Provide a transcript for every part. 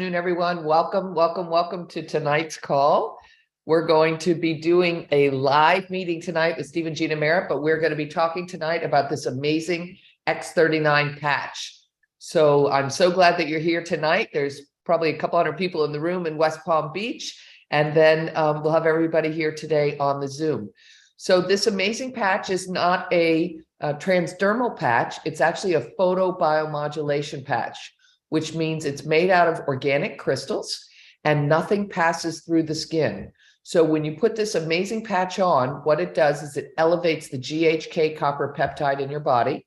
afternoon, everyone. Welcome to tonight's call. We're going to be doing a live meeting tonight with Steve and Gina Merritt, but we're going to be talking tonight about this amazing X39 patch. So I'm so glad that you're here tonight. There's probably a couple hundred people in the room in West Palm Beach, and then we'll have everybody here today on the Zoom. So this amazing patch is not a transdermal patch. It's actually a photobiomodulation patch, which means it's made out of organic crystals and nothing passes through the skin. So when you put this amazing patch on, what it does is it elevates the GHK copper peptide in your body,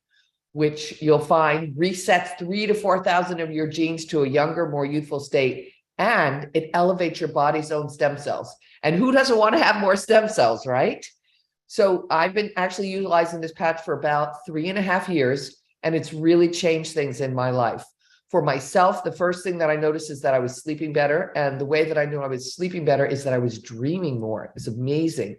which you'll find resets 3,000 to 4,000 of your genes to a younger, more youthful state, and it elevates your body's own stem cells. And who doesn't want to have more stem cells, right? So I've been actually utilizing this patch for about 3.5 years, and it's really changed things in my life. For myself, the first thing that I noticed is that I was sleeping better. And the way that I knew I was sleeping better is that I was dreaming more. It was amazing.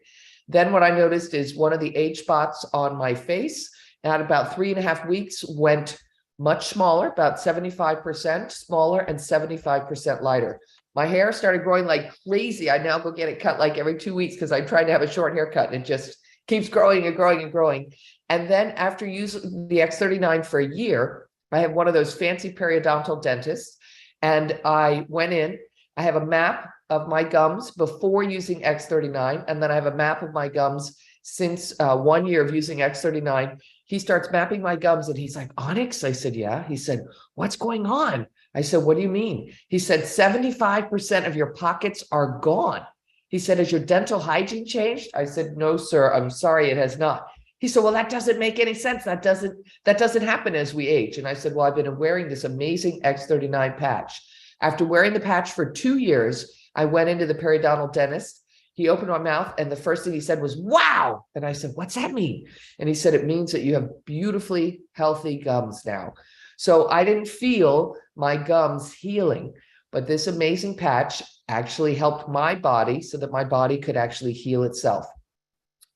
Then what I noticed is one of the age spots on my face at about 3.5 weeks went much smaller, about 75% smaller and 75% lighter. My hair started growing like crazy. I now go get it cut like every 2 weeks because I tried to have a short haircut and it just keeps growing and growing and growing. And then after using the X39 for a year, I have one of those fancy periodontal dentists, and I went in. I have a map of my gums before using X39, and then I have a map of my gums since 1 year of using X39. He starts mapping my gums, and he's like, "Onyx?" I said, "Yeah." He said, "What's going on?" I said, "What do you mean?" He said, 75% of your pockets are gone. He said, "Has your dental hygiene changed?" I said, "No, sir, I'm sorry, it has not." He said, "Well, that doesn't make any sense. That doesn't happen as we age." And I said, "Well, I've been wearing this amazing X39 patch." After wearing the patch for 2 years, I went into the periodontal dentist. He opened my mouth, and the first thing he said was, "Wow." And I said, "What's that mean?" And he said, "It means that you have beautifully healthy gums now." So I didn't feel my gums healing, but this amazing patch actually helped my body so that my body could actually heal itself.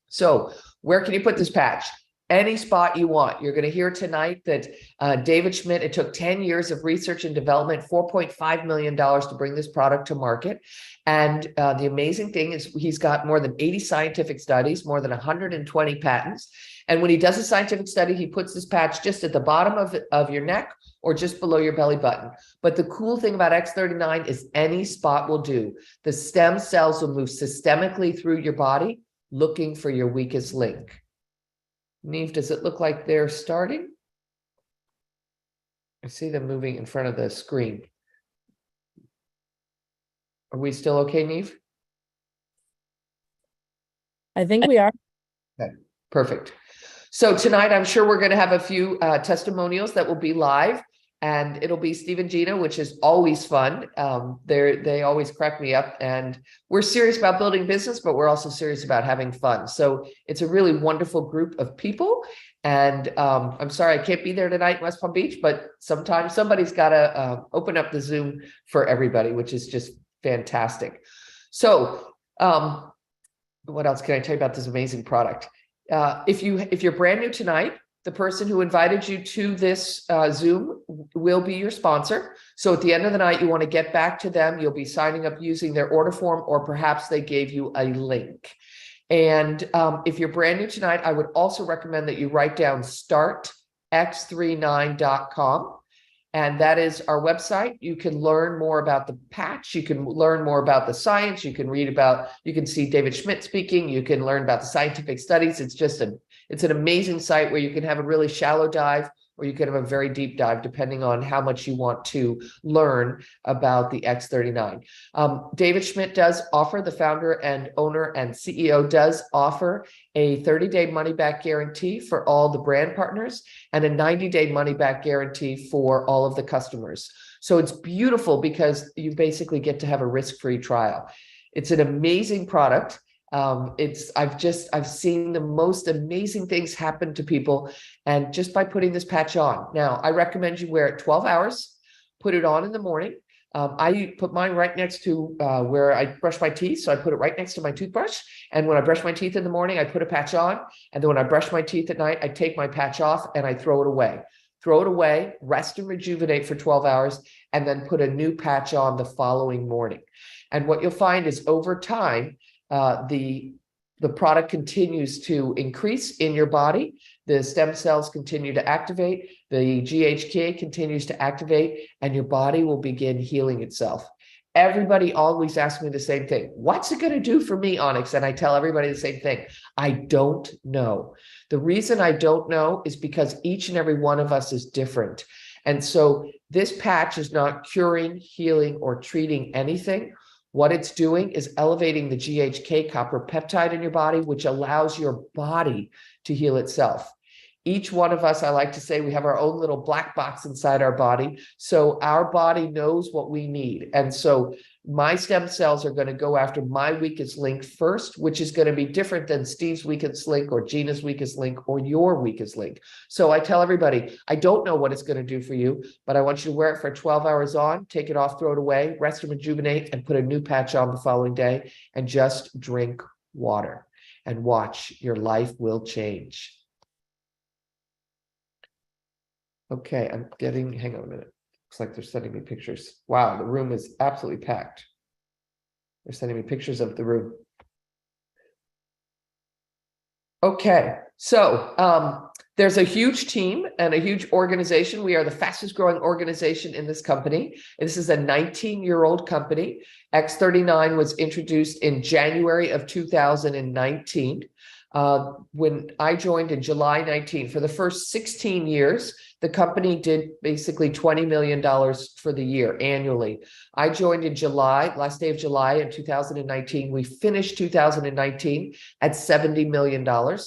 So where can you put this patch? Any spot you want. You're going to hear tonight that David Schmidt, it took 10 years of research and development, $4.5 million to bring this product to market. And the amazing thing is he's got more than 80 scientific studies, more than 120 patents. And when he does a scientific study, he puts this patch just at the bottom of your neck or just below your belly button. But the cool thing about X39 is any spot will do. The stem cells will move systemically through your body, looking for your weakest link. Neve, does it look like they're starting? I see them moving in front of the screen. Are we still okay, Neve? I think we are. Okay, perfect. So tonight, I'm sure we're going to have a few testimonials that will be live. And it'll be Steve and Gina, which is always fun. They always crack me up, and we're serious about building business, but we're also serious about having fun. So it's a really wonderful group of people. And I'm sorry I can't be there tonight in West Palm Beach, but sometimes somebody's got to open up the Zoom for everybody, which is just fantastic. So what else can I tell you about this amazing product? If you're brand new tonight, the person who invited you to this Zoom will be your sponsor. So at the end of the night, you want to get back to them. You'll be signing up using their order form, or perhaps they gave you a link. And if you're brand new tonight, I would also recommend that you write down startx39.com. And that is our website. You can learn more about the patch. You can learn more about the science. You can you can see David Schmidt speaking. You can learn about the scientific studies. It's an amazing site where you can have a really shallow dive, or you can have a very deep dive, depending on how much you want to learn about the X39. David Schmidt does offer, the founder and owner and CEO does offer a 30-day money-back guarantee for all the brand partners and a 90-day money-back guarantee for all of the customers. So it's beautiful because you basically get to have a risk-free trial. It's an amazing product. I've seen the most amazing things happen to people, and just by putting this patch on. Now, I recommend you wear it 12 hours, put it on in the morning. I put mine right next to where I brush my teeth. So I put it right next to my toothbrush. And when I brush my teeth in the morning, I put a patch on. And then when I brush my teeth at night, I take my patch off and I throw it away. throw it away, rest and rejuvenate for 12 hours, and then put a new patch on the following morning. And what you'll find is over time, the product continues to increase in your body. The stem cells continue to activate. The GHK continues to activate, and your body will begin healing itself. Everybody always asks me the same thing. What's it going to do for me, Onyx? And I tell everybody the same thing. I don't know. The reason I don't know is because each and every one of us is different. And so this patch is not curing, healing, or treating anything. What it's doing is elevating the GHK copper peptide in your body, which allows your body to heal itself. Each one of us, I like to say, we have our own little black box inside our body. So our body knows what we need. And so my stem cells are going to go after my weakest link first, which is going to be different than Steve's weakest link or Gina's weakest link or your weakest link. So I tell everybody, I don't know what it's going to do for you, but I want you to wear it for 12 hours on, take it off, throw it away, rest and rejuvenate, and put a new patch on the following day, and just drink water and watch. Your life will change. Okay, hang on a minute. Looks like they're sending me pictures. Wow, the room is absolutely packed. They're sending me pictures of the room. Okay, so there's a huge team and a huge organization. We are the fastest growing organization in this company. This is a 19-year-old company. X39 was introduced in January of 2019. When I joined in July 19, for the first 16 years, the company did basically $20 million for the year annually. I joined in July, last day of July in 2019. We finished 2019 at $70 million.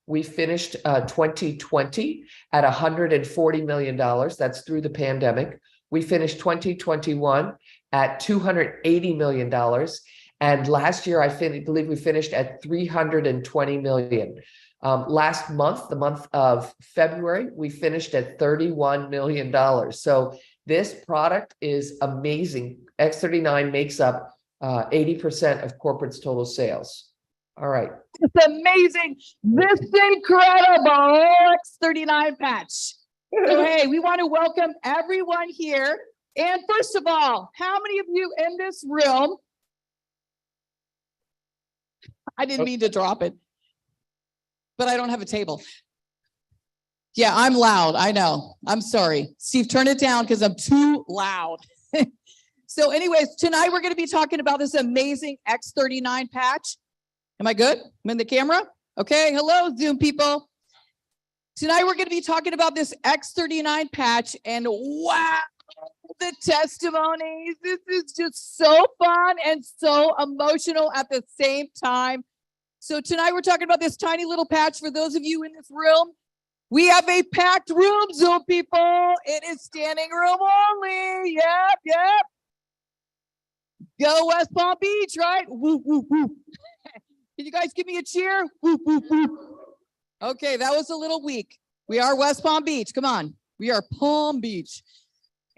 We finished 2020 at $140 million. That's through the pandemic. We finished 2021 at $280 million. And last year, I believe we finished at $320 million. Last month, the month of February, we finished at $31 million. So this product is amazing. X39 makes up 80% of corporate's total sales. All right. It's amazing. This incredible X39 patch. So, hey, we want to welcome everyone here. And first of all, how many of you in this room? I didn't mean to drop it, but I don't have a table. Yeah, I'm loud. I know. I'm sorry. Steve, turn it down because I'm too loud. So anyways, tonight we're going to be talking about this amazing X39 patch. Am I good? I'm in the camera? Okay. Hello, Zoom people. Tonight we're going to be talking about this X39 patch, and wow, the testimonies. This is just so fun and so emotional at the same time. So tonight we're talking about this tiny little patch. For those of you in this room, we have a packed room, Zoom people. It is standing room only. Yep. Go West Palm Beach, right? Woo, woo, woo. Can you guys give me a cheer? Woo, woo, woo. Okay, that was a little weak. We are West Palm Beach. Come on. We are Palm Beach.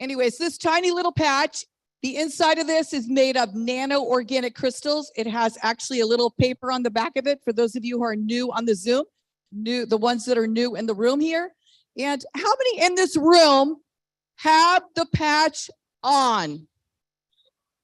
Anyways, this tiny little patch, the inside of this is made of nano organic crystals. It has actually a little paper on the back of it for those of you who are new on the Zoom, the ones that are new in the room here. And how many in this room have the patch on?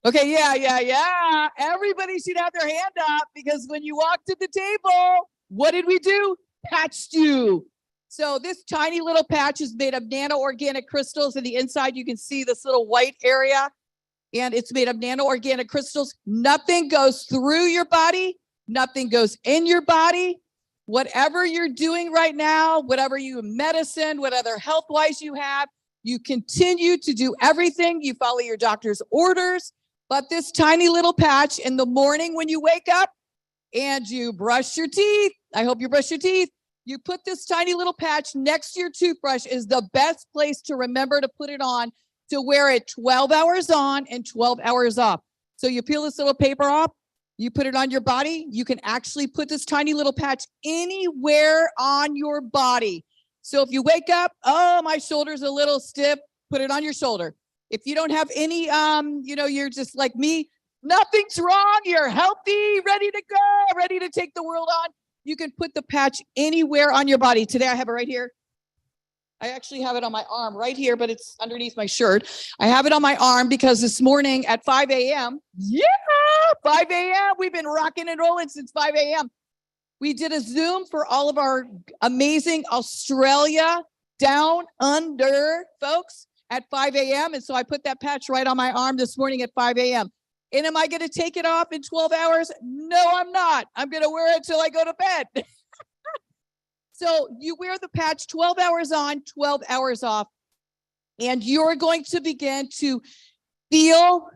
Okay, yeah. Everybody should have their hand up, because when you walked to the table, what did we do? Patched you. So this tiny little patch is made of nano organic crystals. And the inside, you can see this little white area, and it's made of nano organic crystals. Nothing goes through your body. Nothing goes in your body. Whatever you're doing right now, whatever you medicine, whatever health-wise you have, you continue to do everything. You follow your doctor's orders. But this tiny little patch in the morning when you wake up and you brush your teeth, I hope you brush your teeth, you put this tiny little patch next to your toothbrush is the best place to remember to put it on, to wear it 12 hours on and 12 hours off. So you peel this little paper off, you put it on your body. You can actually put this tiny little patch anywhere on your body. So if you wake up, oh, my shoulder's a little stiff, put it on your shoulder. If you don't have any, you're just like me, nothing's wrong, you're healthy, ready to go, ready to take the world on, you can put the patch anywhere on your body. Today I have it right here. I actually have it on my arm right here, but it's underneath my shirt. I have it on my arm because this morning at 5 a.m. 5 a.m. We've been rocking and rolling since 5 a.m. We did a Zoom for all of our amazing Australia down under folks at 5 a.m. And so I put that patch right on my arm this morning at 5 a.m. And am I going to take it off in 12 hours? No, I'm not. I'm going to wear it till I go to bed. So you wear the patch 12 hours on, 12 hours off, and you're going to begin to feel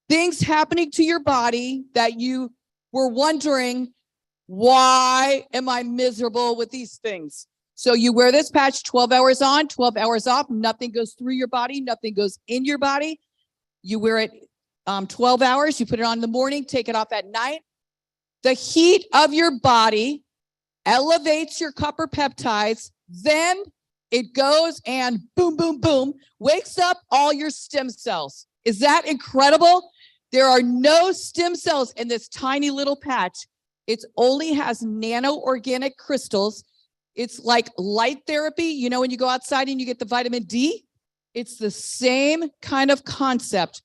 things happening to your body that you were wondering, why am I miserable with these things? So you wear this patch 12 hours on, 12 hours off. Nothing goes through your body. Nothing goes in your body. You wear it 12 hours. You put it on in the morning, take it off at night. The heat of your body elevates your copper peptides. Then it goes and boom, boom, boom, wakes up all your stem cells. Is that incredible? There are no stem cells in this tiny little patch. It only has nano organic crystals. It's like light therapy. You know, when you go outside and you get the vitamin D, it's the same kind of concept.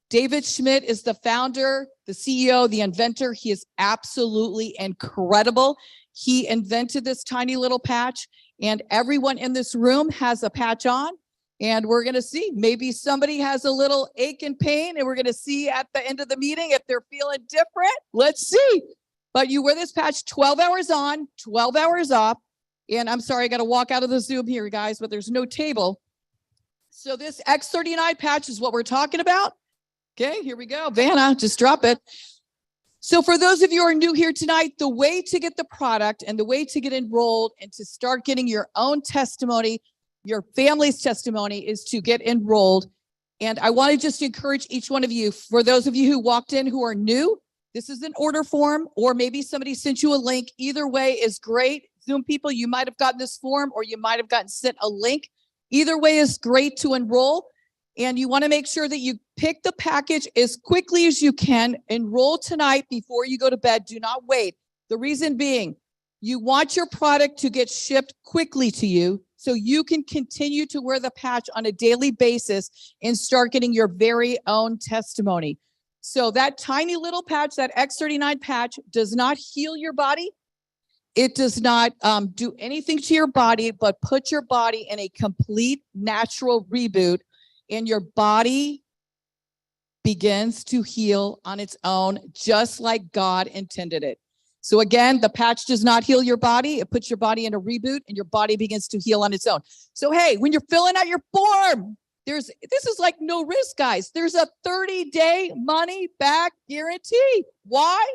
David Schmidt is the founder, the CEO, the inventor. He is absolutely incredible. He invented this tiny little patch, and everyone in this room has a patch on. And we're going to see, maybe somebody has a little ache and pain, and we're going to see at the end of the meeting if they're feeling different. Let's see. But you wear this patch 12 hours on, 12 hours off. And I'm sorry, I got to walk out of the Zoom here, guys, but there's no table. So this X39 patch is what we're talking about. Okay, here we go. Vanna, just drop it. So for those of you who are new here tonight, the way to get the product and the way to get enrolled and to start getting your own testimony, your family's testimony, is to get enrolled. And I want to just encourage each one of you, for those of you who walked in who are new, this is an order form, or maybe somebody sent you a link. Either way is great. Zoom people, you might have gotten this form, or you might have gotten sent a link. Either way is great to enroll. And you want to make sure that you pick the package as quickly as you can. Enroll tonight before you go to bed. Do not wait. The reason being, you want your product to get shipped quickly to you so you can continue to wear the patch on a daily basis and start getting your very own testimony. So that tiny little patch, that X39 patch, does not heal your body. It does not do anything to your body, but put your body in a complete natural reboot, and your body begins to heal on its own, just like God intended it. So again, the patch does not heal your body. It puts your body in a reboot, and your body begins to heal on its own. So hey, when you're filling out your form, this is like no risk, guys. There's a 30-day money back guarantee. Why?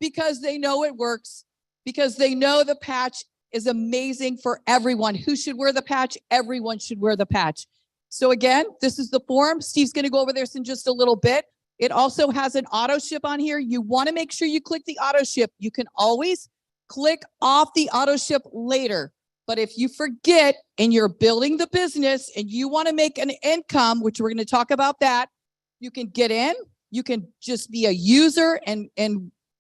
Because they know it works. Because they know the patch is amazing for everyone. Who should wear the patch? Everyone should wear the patch. So again, this is the form. Steve's going to go over this in just a little bit. It also has an auto ship on here. You want to make sure you click the auto ship. You can always click off the auto ship later. But if you forget and you're building the business and you want to make an income, which we're going to talk about that, you can get in. You can just be a user and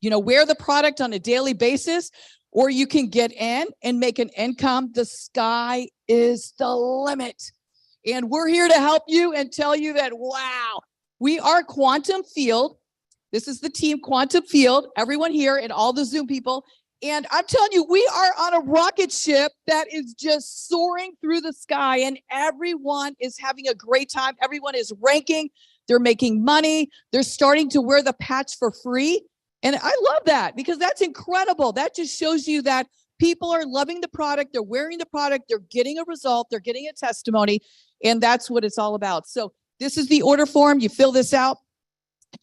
wear the product on a daily basis, or you can get in and make an income. The sky is the limit. And we're here to help you and tell you that, wow, we are Quantum Field. This is the team Quantum Field, everyone here and all the Zoom people. And I'm telling you, we are on a rocket ship that is just soaring through the sky, and everyone is having a great time. Everyone is ranking. They're making money. They're starting to wear the patch for free. And I love that, because that's incredible. That just shows you that people are loving the product. They're wearing the product. They're getting a result. They're getting a testimony. And that's what it's all about. So this is the order form. You fill this out.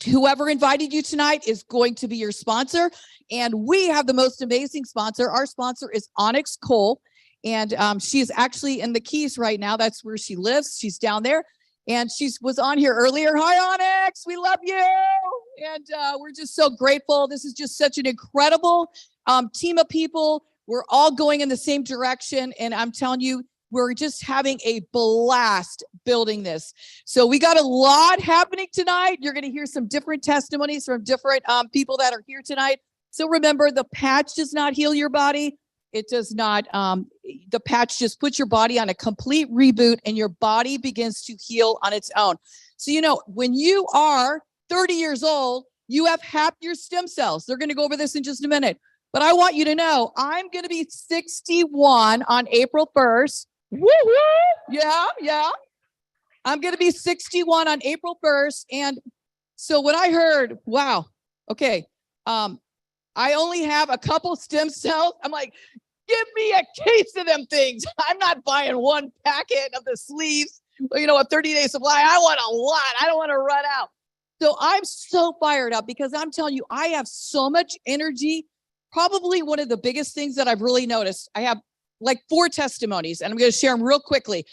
Whoever invited you tonight is going to be your sponsor. And we have the most amazing sponsor. Our sponsor is Onyx Cole. And she is actually in the Keys right now. That's where she lives. She's down there. And she was on here earlier. Hi, Onyx. We love you. And we're just so grateful. This is just such an incredible team of people. We're all going in the same direction. And I'm telling you, we're just having a blast building this. So we got a lot happening tonight. You're going to hear some different testimonies from different people that are here tonight. So remember, the patch does not heal your body. It does not, the patch just puts your body on a complete reboot and your body begins to heal on its own. So, you know, when you are 30 years old, you have half your stem cells. They're going to go over this in just a minute. But I want you to know, I'm going to be 61 on April 1st. Woo-hoo! Yeah. I'm going to be 61 on April 1st. And so when I heard, wow, okay, I only have a couple stem cells. I'm like, give me a case of them things. I'm not buying one packet of the sleeves, you know, a 30-day supply. I want a lot. I don't want to run out. So I'm so fired up because I'm telling you, I have so much energy. Probably one of the biggest things that I've really noticed. I have like 4 testimonies and I'm going to share them real quickly.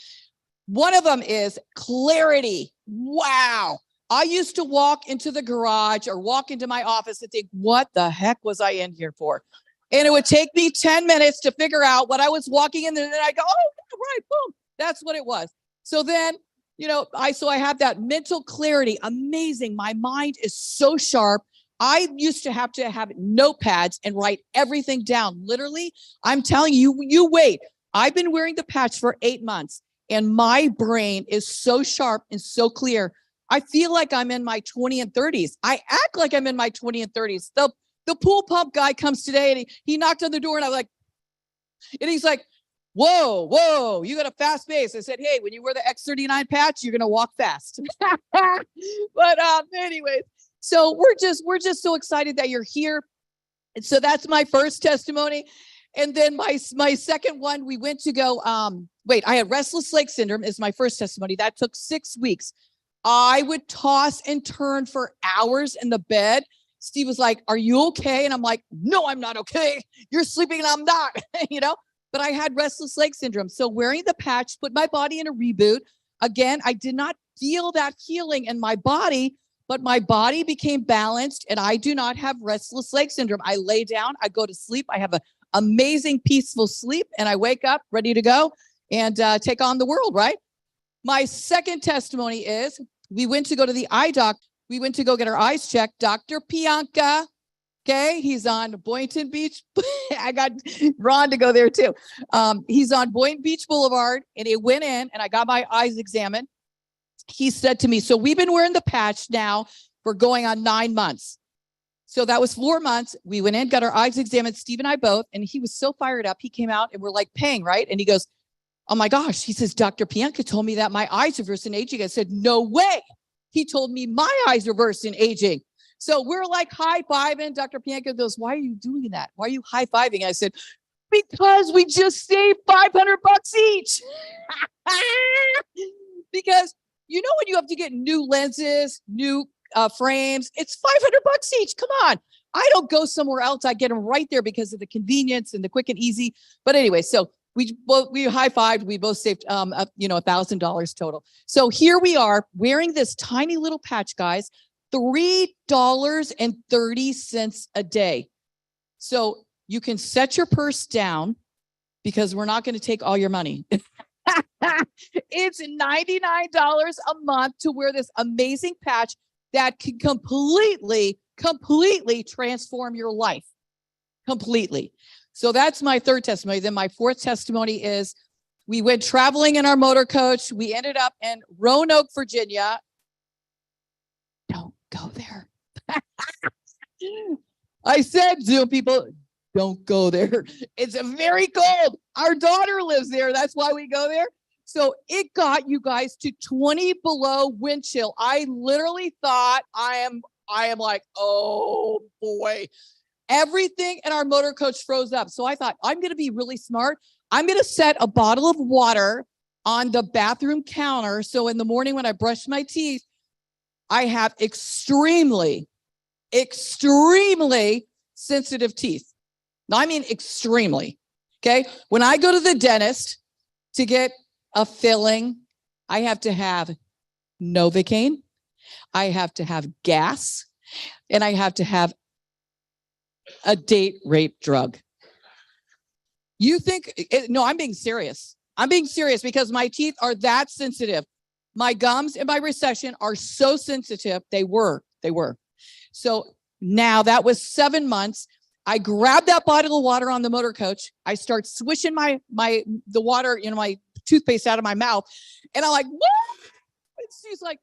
One of them is clarity. Wow. I used to walk into the garage or walk into my office and think, what the heck was I in here for? And it would take me 10 minutes to figure out what I was walking in. And then I go, oh, right, boom. That's what it was. So then, you know, I have that mental clarity. Amazing. My mind is so sharp. I used to have notepads and write everything down. Literally, I'm telling you, you wait. I've been wearing the patch for 8 months and my brain is so sharp and so clear. I feel like I'm in my 20s and 30s. I act like I'm in my 20s and 30s. The pool pump guy comes today and he knocked on the door and I'm like, and he's like, whoa, you got a fast pace. I said, hey, when you wear the X39 patch, you're going to walk fast. But anyways, so we're just so excited that you're here. And so that's my first testimony. And then my second one, we went to go, I had restless leg syndrome is my first testimony. That took 6 weeks. I would toss and turn for hours in the bed. Steve was like, are you okay? And I'm like, no, I'm not okay. You're sleeping and I'm not, you know, but I had restless leg syndrome. So wearing the patch put my body in a reboot. Again, I did not feel that healing in my body, but my body became balanced and I do not have restless leg syndrome. I lay down, I go to sleep. I have an amazing, peaceful sleep and I wake up ready to go and take on the world, right? My second testimony is we went to go to the eye doc. We went to go get our eyes checked. Dr. Pianka, okay, he's on Boynton Beach. I got Ron to go there too. He's on Boynton Beach Boulevard and he went in and I got my eyes examined. He said to me, so we've been wearing the patch now for going on 9 months. So that was 4 months. We went in, got our eyes examined, Steve and I both, and he was so fired up. He came out and we're like paying, right? And he goes, oh my gosh, he says, Dr. Pianka told me that my eyes reverse in aging. I said, no way. He told me my eyes reverse in aging. So we're like high-fiving. Dr. Pianka goes, why are you doing that? Why are you high-fiving? I said, because we just saved $500 each. Because you know when you have to get new lenses, new frames, it's $500 each. Come on. I don't go somewhere else. I get them right there because of the convenience and the quick and easy. But anyway, so we high-fived. We both saved, $1,000 total. So here we are wearing this tiny little patch, guys, $3.30 a day. So you can set your purse down because we're not going to take all your money. It's $99 a month to wear this amazing patch that can completely transform your life. Completely. So that's my third testimony. Then my fourth testimony is we went traveling in our motor coach. We ended up in Roanoke, Virginia. Don't go there. I said, Zoom people, don't go there. It's very cold. Our daughter lives there. That's why we go there. So it got you guys to 20 below wind chill. I literally thought I am like, oh boy. Everything in our motor coach froze up. So I thought, I'm going to be really smart. I'm going to set a bottle of water on the bathroom counter. So in the morning when I brush my teeth, I have extremely sensitive teeth. Now, I mean, extremely. Okay. When I go to the dentist to get a filling, I have to have Novocaine. I have to have gas and I have to have a date rape drug. You think, no, I'm being serious. I'm being serious because my teeth are that sensitive. My gums and my recession are so sensitive. They were. So now that was 7 months. I grab that bottle of water on the motor coach. I start swishing the water, my toothpaste out of my mouth. And I'm like, what? And she's like,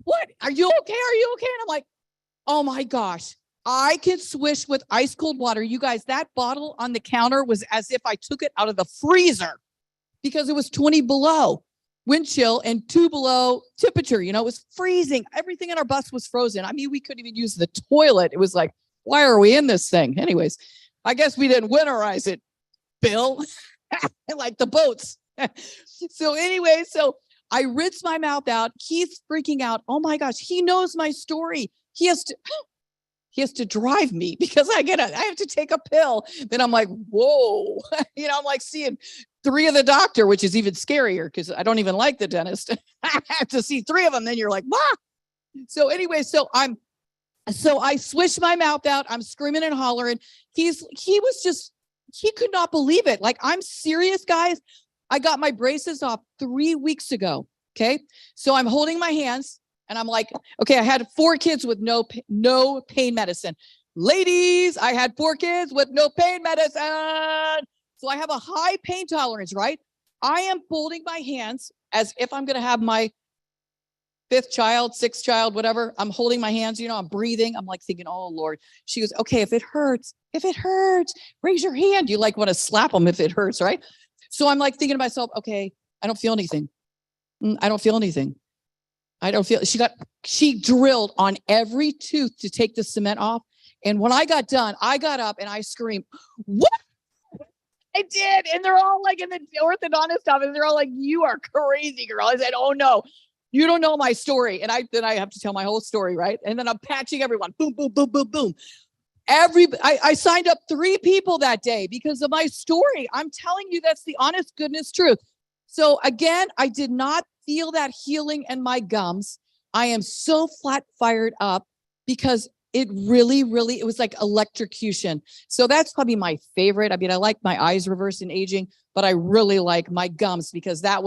what? Are you okay? Are you okay? And I'm like, oh my gosh, I can swish with ice cold water. You guys, that bottle on the counter was as if I took it out of the freezer because it was 20 below wind chill and 2 below temperature. It was freezing. Everything in our bus was frozen. I mean, we couldn't even use the toilet. It was like, why are we in this thing? Anyways, I guess we didn't winterize it, Bill, like the boats. So anyway, so I rinse my mouth out. He's freaking out. Oh my gosh, he knows my story. He has to drive me because I have to take a pill. Then I'm like, whoa, I'm like seeing 3 of the doctor, which is even scarier because I don't even like the dentist. I have to see 3 of them. Then you're like, ah. So anyway, so I swish my mouth out. I'm screaming and hollering. He could not believe it. Like, I'm serious, guys. I got my braces off 3 weeks ago. Okay. So I'm holding my hands and I'm like, okay, I had 4 kids with no pain medicine. Ladies, I had 4 kids with no pain medicine. So I have a high pain tolerance, right? I am folding my hands as if I'm going to have my 5th child, 6th child, whatever. I'm holding my hands, I'm breathing. I'm like thinking, oh Lord. She goes, okay, if it hurts, raise your hand. You like want to slap them if it hurts, right? So I'm like thinking to myself, okay, I don't feel anything. I don't feel anything. She drilled on every tooth to take the cement off. And when I got done, I got up and I screamed, what? I did. And they're all like in the orthodontist office. They're all like, you are crazy, girl. I said, oh no, you don't know my story. And then I have to tell my whole story, right? And then I'm patching everyone. Boom, boom, boom, boom, boom. I signed up 3 people that day because of my story. I'm telling you, that's the honest goodness truth. So again, I did not feel that healing in my gums. I am so flat fired up because it really, it was like electrocution. So that's probably my favorite. I mean, I like my eyes reversing aging, but I really like my gums because that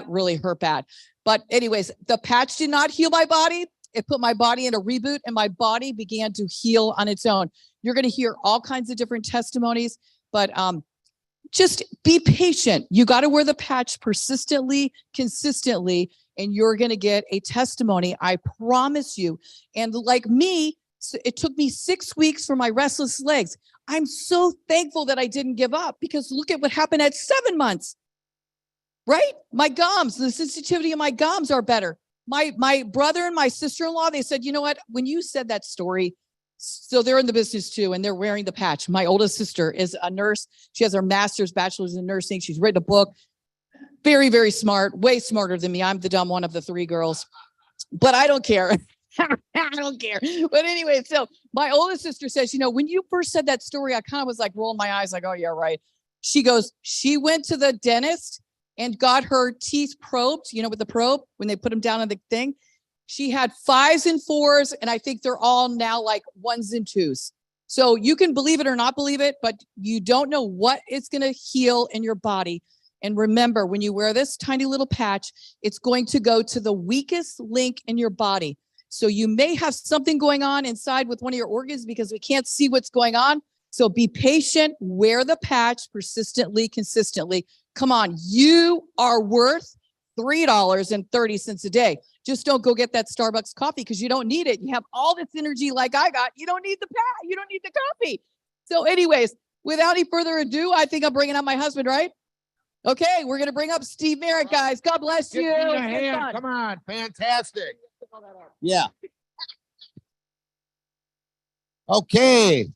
really hurt bad. But anyways, the patch did not heal my body. It put my body in a reboot and my body began to heal on its own. You're going to hear all kinds of different testimonies, but just be patient. You got to wear the patch persistently, consistently, and you're going to get a testimony. I promise you. And like me, it took me 6 weeks for my restless legs. I'm so thankful that I didn't give up because look at what happened at 7 months, right? My gums, the sensitivity of my gums are better. My brother and my sister-in-law, they said, you know what? When you said that story, so they're in the business too, and they're wearing the patch. My oldest sister is a nurse. She has her master's, bachelor's in nursing. She's written a book. Very, very smart, way smarter than me. I'm the dumb one of the 3 girls, but I don't care. I don't care. But anyway, so my oldest sister says, when you first said that story, I kind of was like rolling my eyes like, oh yeah, right. She goes, she went to the dentist and got her teeth probed, with the probe, when they put them down on the thing. She had 5s and 4s, and I think they're all now like 1s and 2s. So you can believe it or not believe it, but you don't know what it's going to heal in your body. And remember, when you wear this tiny little patch, it's going to go to the weakest link in your body. So you may have something going on inside with one of your organs because we can't see what's going on. So be patient, wear the patch persistently, consistently. Come on, you are worth $3.30 a day. Just don't go get that Starbucks coffee because you don't need it. You have all this energy like I got. You don't need the patch. You don't need the coffee. So anyways, without any further ado, I think I'm bringing up my husband, right? Okay, we're going to bring up Steve Merritt, guys. God bless you. Give me a hand. Come on. Fantastic. Yeah. Okay.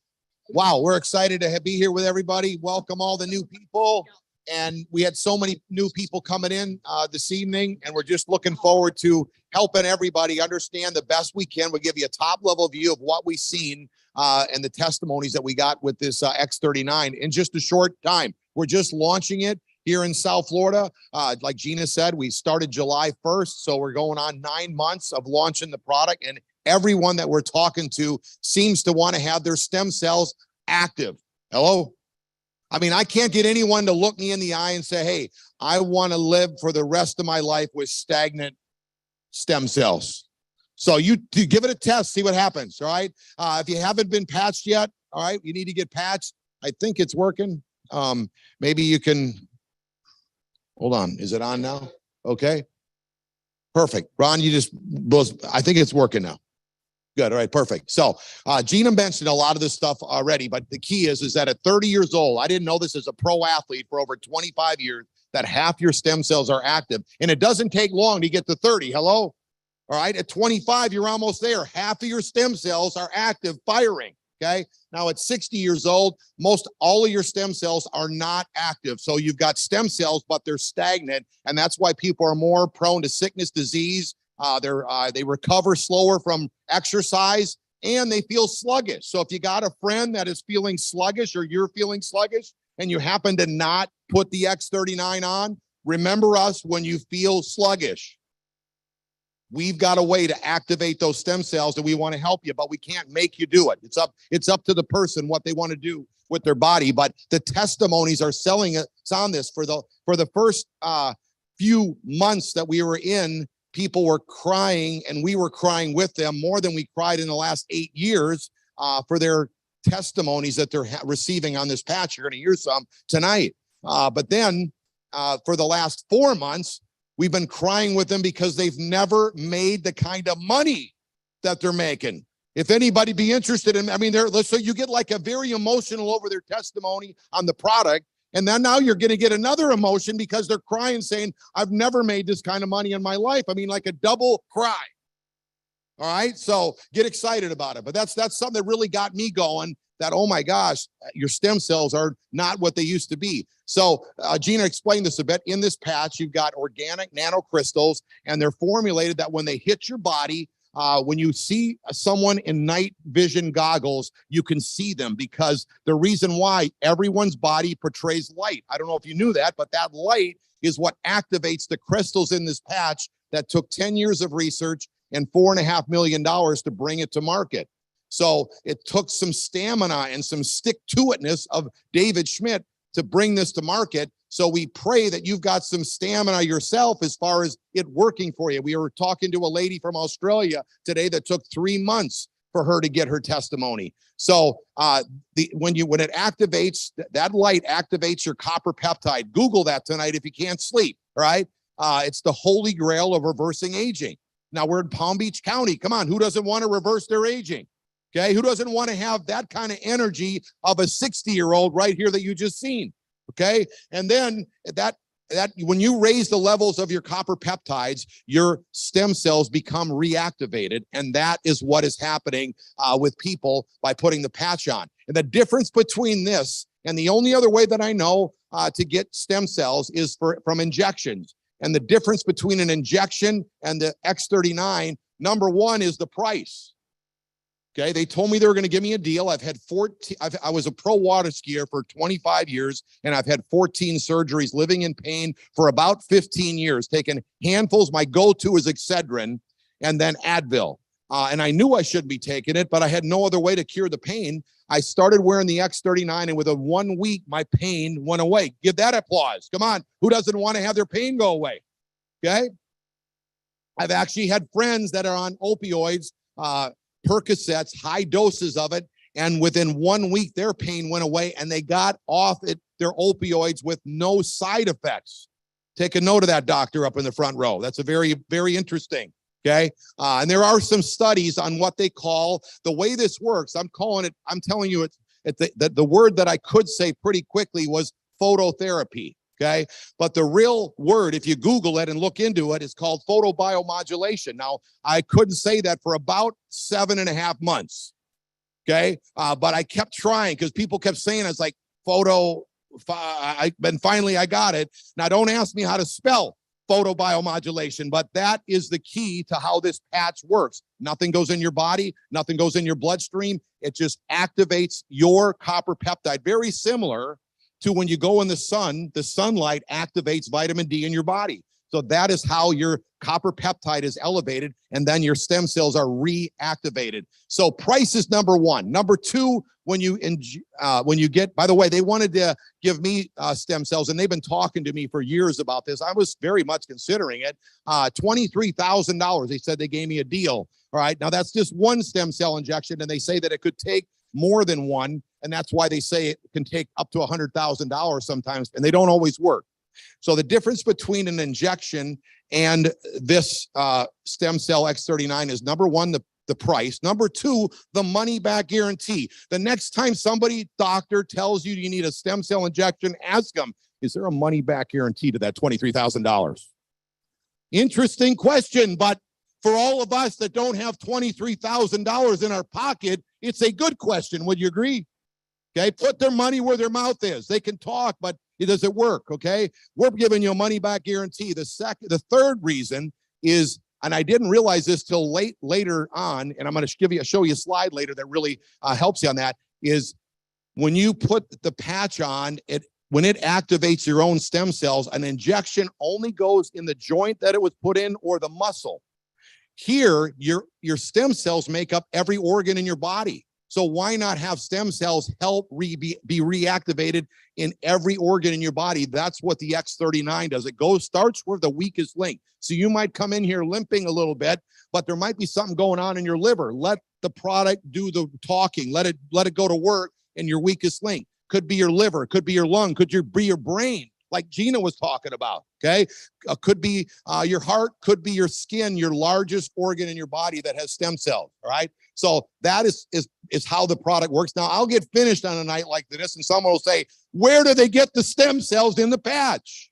Wow. We're excited to be here with everybody. Welcome all the new people. And we had so many new people coming in this evening, and we're just looking forward to helping everybody understand the best we can. We'll give you a top level view of what we've seen and the testimonies that we got with this X39 in just a short time. We're just launching it here in South Florida. Like Gina said, we started July 1st. So we're going on 9 months of launching the product, and everyone that we're talking to seems to want to have their stem cells active. Hello? I mean, I can't get anyone to look me in the eye and say, hey, I want to live for the rest of my life with stagnant stem cells. So you give it a test, see what happens. All right. If you haven't been patched yet, all right, you need to get patched. I think it's working. Maybe you can hold on. Is it on now? Okay. Perfect. Ron, I think it's working now. Good. All right. Perfect. So Gina mentioned a lot of this stuff already, but the key is that at 30 years old, I didn't know this as a pro athlete for over 25 years, that half your stem cells are active. And it doesn't take long to get to 30. Hello? All right. At 25, you're almost there. Half of your stem cells are active, firing. Okay. Now at 60 years old, most all of your stem cells are not active. So you've got stem cells, but they're stagnant. And that's why people are more prone to sickness, disease. They recover slower from exercise, and they feel sluggish. So if you got a friend that is feeling sluggish, or you're feeling sluggish and you happen to not put the X39 on, remember us when you feel sluggish. We've got a way to activate those stem cells, and we want to help you, but we can't make you do it. It's up to the person what they want to do with their body. But the testimonies are selling us on this. For the first few months that we were in, people were crying, and we were crying with them more than we cried in the last 8 years for their testimonies that they're receiving on this patch. You're going to hear some tonight. But then for the last 4 months, we've been crying with them because they've never made the kind of money that they're making. If anybody be interested in, so you get like a very emotional over their testimony on the product. And then now you're going to get another emotion because they're crying, saying, I've never made this kind of money in my life. Like a double cry. All right. So get excited about it. But that's something that really got me going, that, oh my gosh, your stem cells are not what they used to be. So Gina explained this a bit. In this patch, you've got organic nanocrystals, and they're formulated that when they hit your body, when you see someone in night vision goggles, you can see them, because the reason why everyone's body portrays light. I don't know if you knew that, but that light is what activates the crystals in this patch that took 10 years of research and $4.5 million to bring it to market. So it took some stamina and some stick-to-itness of David Schmidt to bring this to market. So we pray that you've got some stamina yourself as far as it working for you. We were talking to a lady from Australia today that took 3 months for her to get her testimony. So when it activates, that light activates your copper peptide. Google that tonight if you can't sleep, all right? It's the holy grail of reversing aging. Now we're in Palm Beach County. Come on, who doesn't want to reverse their aging? Okay, who doesn't want to have that kind of energy of a 60-year-old right here that you just seen? Okay, and then that when you raise the levels of your copper peptides, your stem cells become reactivated, and that is what is happening with people by putting the patch on. And the difference between this and the only other way that I know to get stem cells is from injections. And the difference between an injection and the X39, number one, is the price. Okay, they told me they were going to give me a deal. I've had 14. I was a pro water skier for 25 years, and I've had 14 surgeries, living in pain for about 15 years, taking handfuls. My go-to is Excedrin and then Advil. And I knew I shouldn't be taking it, but I had no other way to cure the pain. I started wearing the X39, and within 1 week, my pain went away. Give that applause. Come on. Who doesn't want to have their pain go away? Okay. I've actually had friends that are on opioids, Percocets, high doses of it, and within 1 week their pain went away and they got off their opioids with no side effects. Take a note of that, doctor up in the front row. That's a very, very interesting. Okay, and there are some studies on what they call the way this works. I'm telling you, the word that I could say pretty quickly was phototherapy. Okay, but the real word, if you Google it and look into it, is called photobiomodulation. Now, I couldn't say that for about 7.5 months. Okay, but I kept trying because people kept saying it's like finally I got it. Now, don't ask me how to spell photobiomodulation, but that is the key to how this patch works. Nothing goes in your body, nothing goes in your bloodstream. It just activates your copper peptide, very similar to when you go in the sun. The sunlight activates vitamin D in your body. So that is how your copper peptide is elevated, and then your stem cells are reactivated. So price is number one. Number two, when you get, by the way, they wanted to give me stem cells, and they've been talking to me for years about this. I was very much considering it. $23,000. They said they gave me a deal. All right. Now that's just one stem cell injection, and they say that it could take more than one. And that's why they say it can take up to $100,000 sometimes, and they don't always work. So the difference between an injection and this stem cell X39 is, number one, the price. Number two, the money back guarantee. The next time doctor tells you you need a stem cell injection, ask them, is there a money back guarantee to that $23,000? Interesting question, but for all of us that don't have $23,000 in our pocket, it's a good question. Would you agree? Okay, put their money where their mouth is. They can talk, but does it work? Okay, we're giving you a money back guarantee. The third reason is, and I didn't realize this till later on, and I'm going to show you a slide later that really helps you on that, is when you put the patch on, when it activates your own stem cells, an injection only goes in the joint that it was put in or the muscle. Here, your stem cells make up every organ in your body. So why not have stem cells help be reactivated in every organ in your body? That's what the X39 does. It starts where the weakest link. So you might come in here limping a little bit, but there might be something going on in your liver. Let the product do the talking. Let it go to work in your weakest link. Could be your liver, could be your lung, could be your brain, like Gina was talking about, okay? Could be your heart, could be your skin, your largest organ in your body that has stem cells, all right? So that is how the product works. Now, I'll get finished on a night like this, and someone will say, where do they get the stem cells in the patch?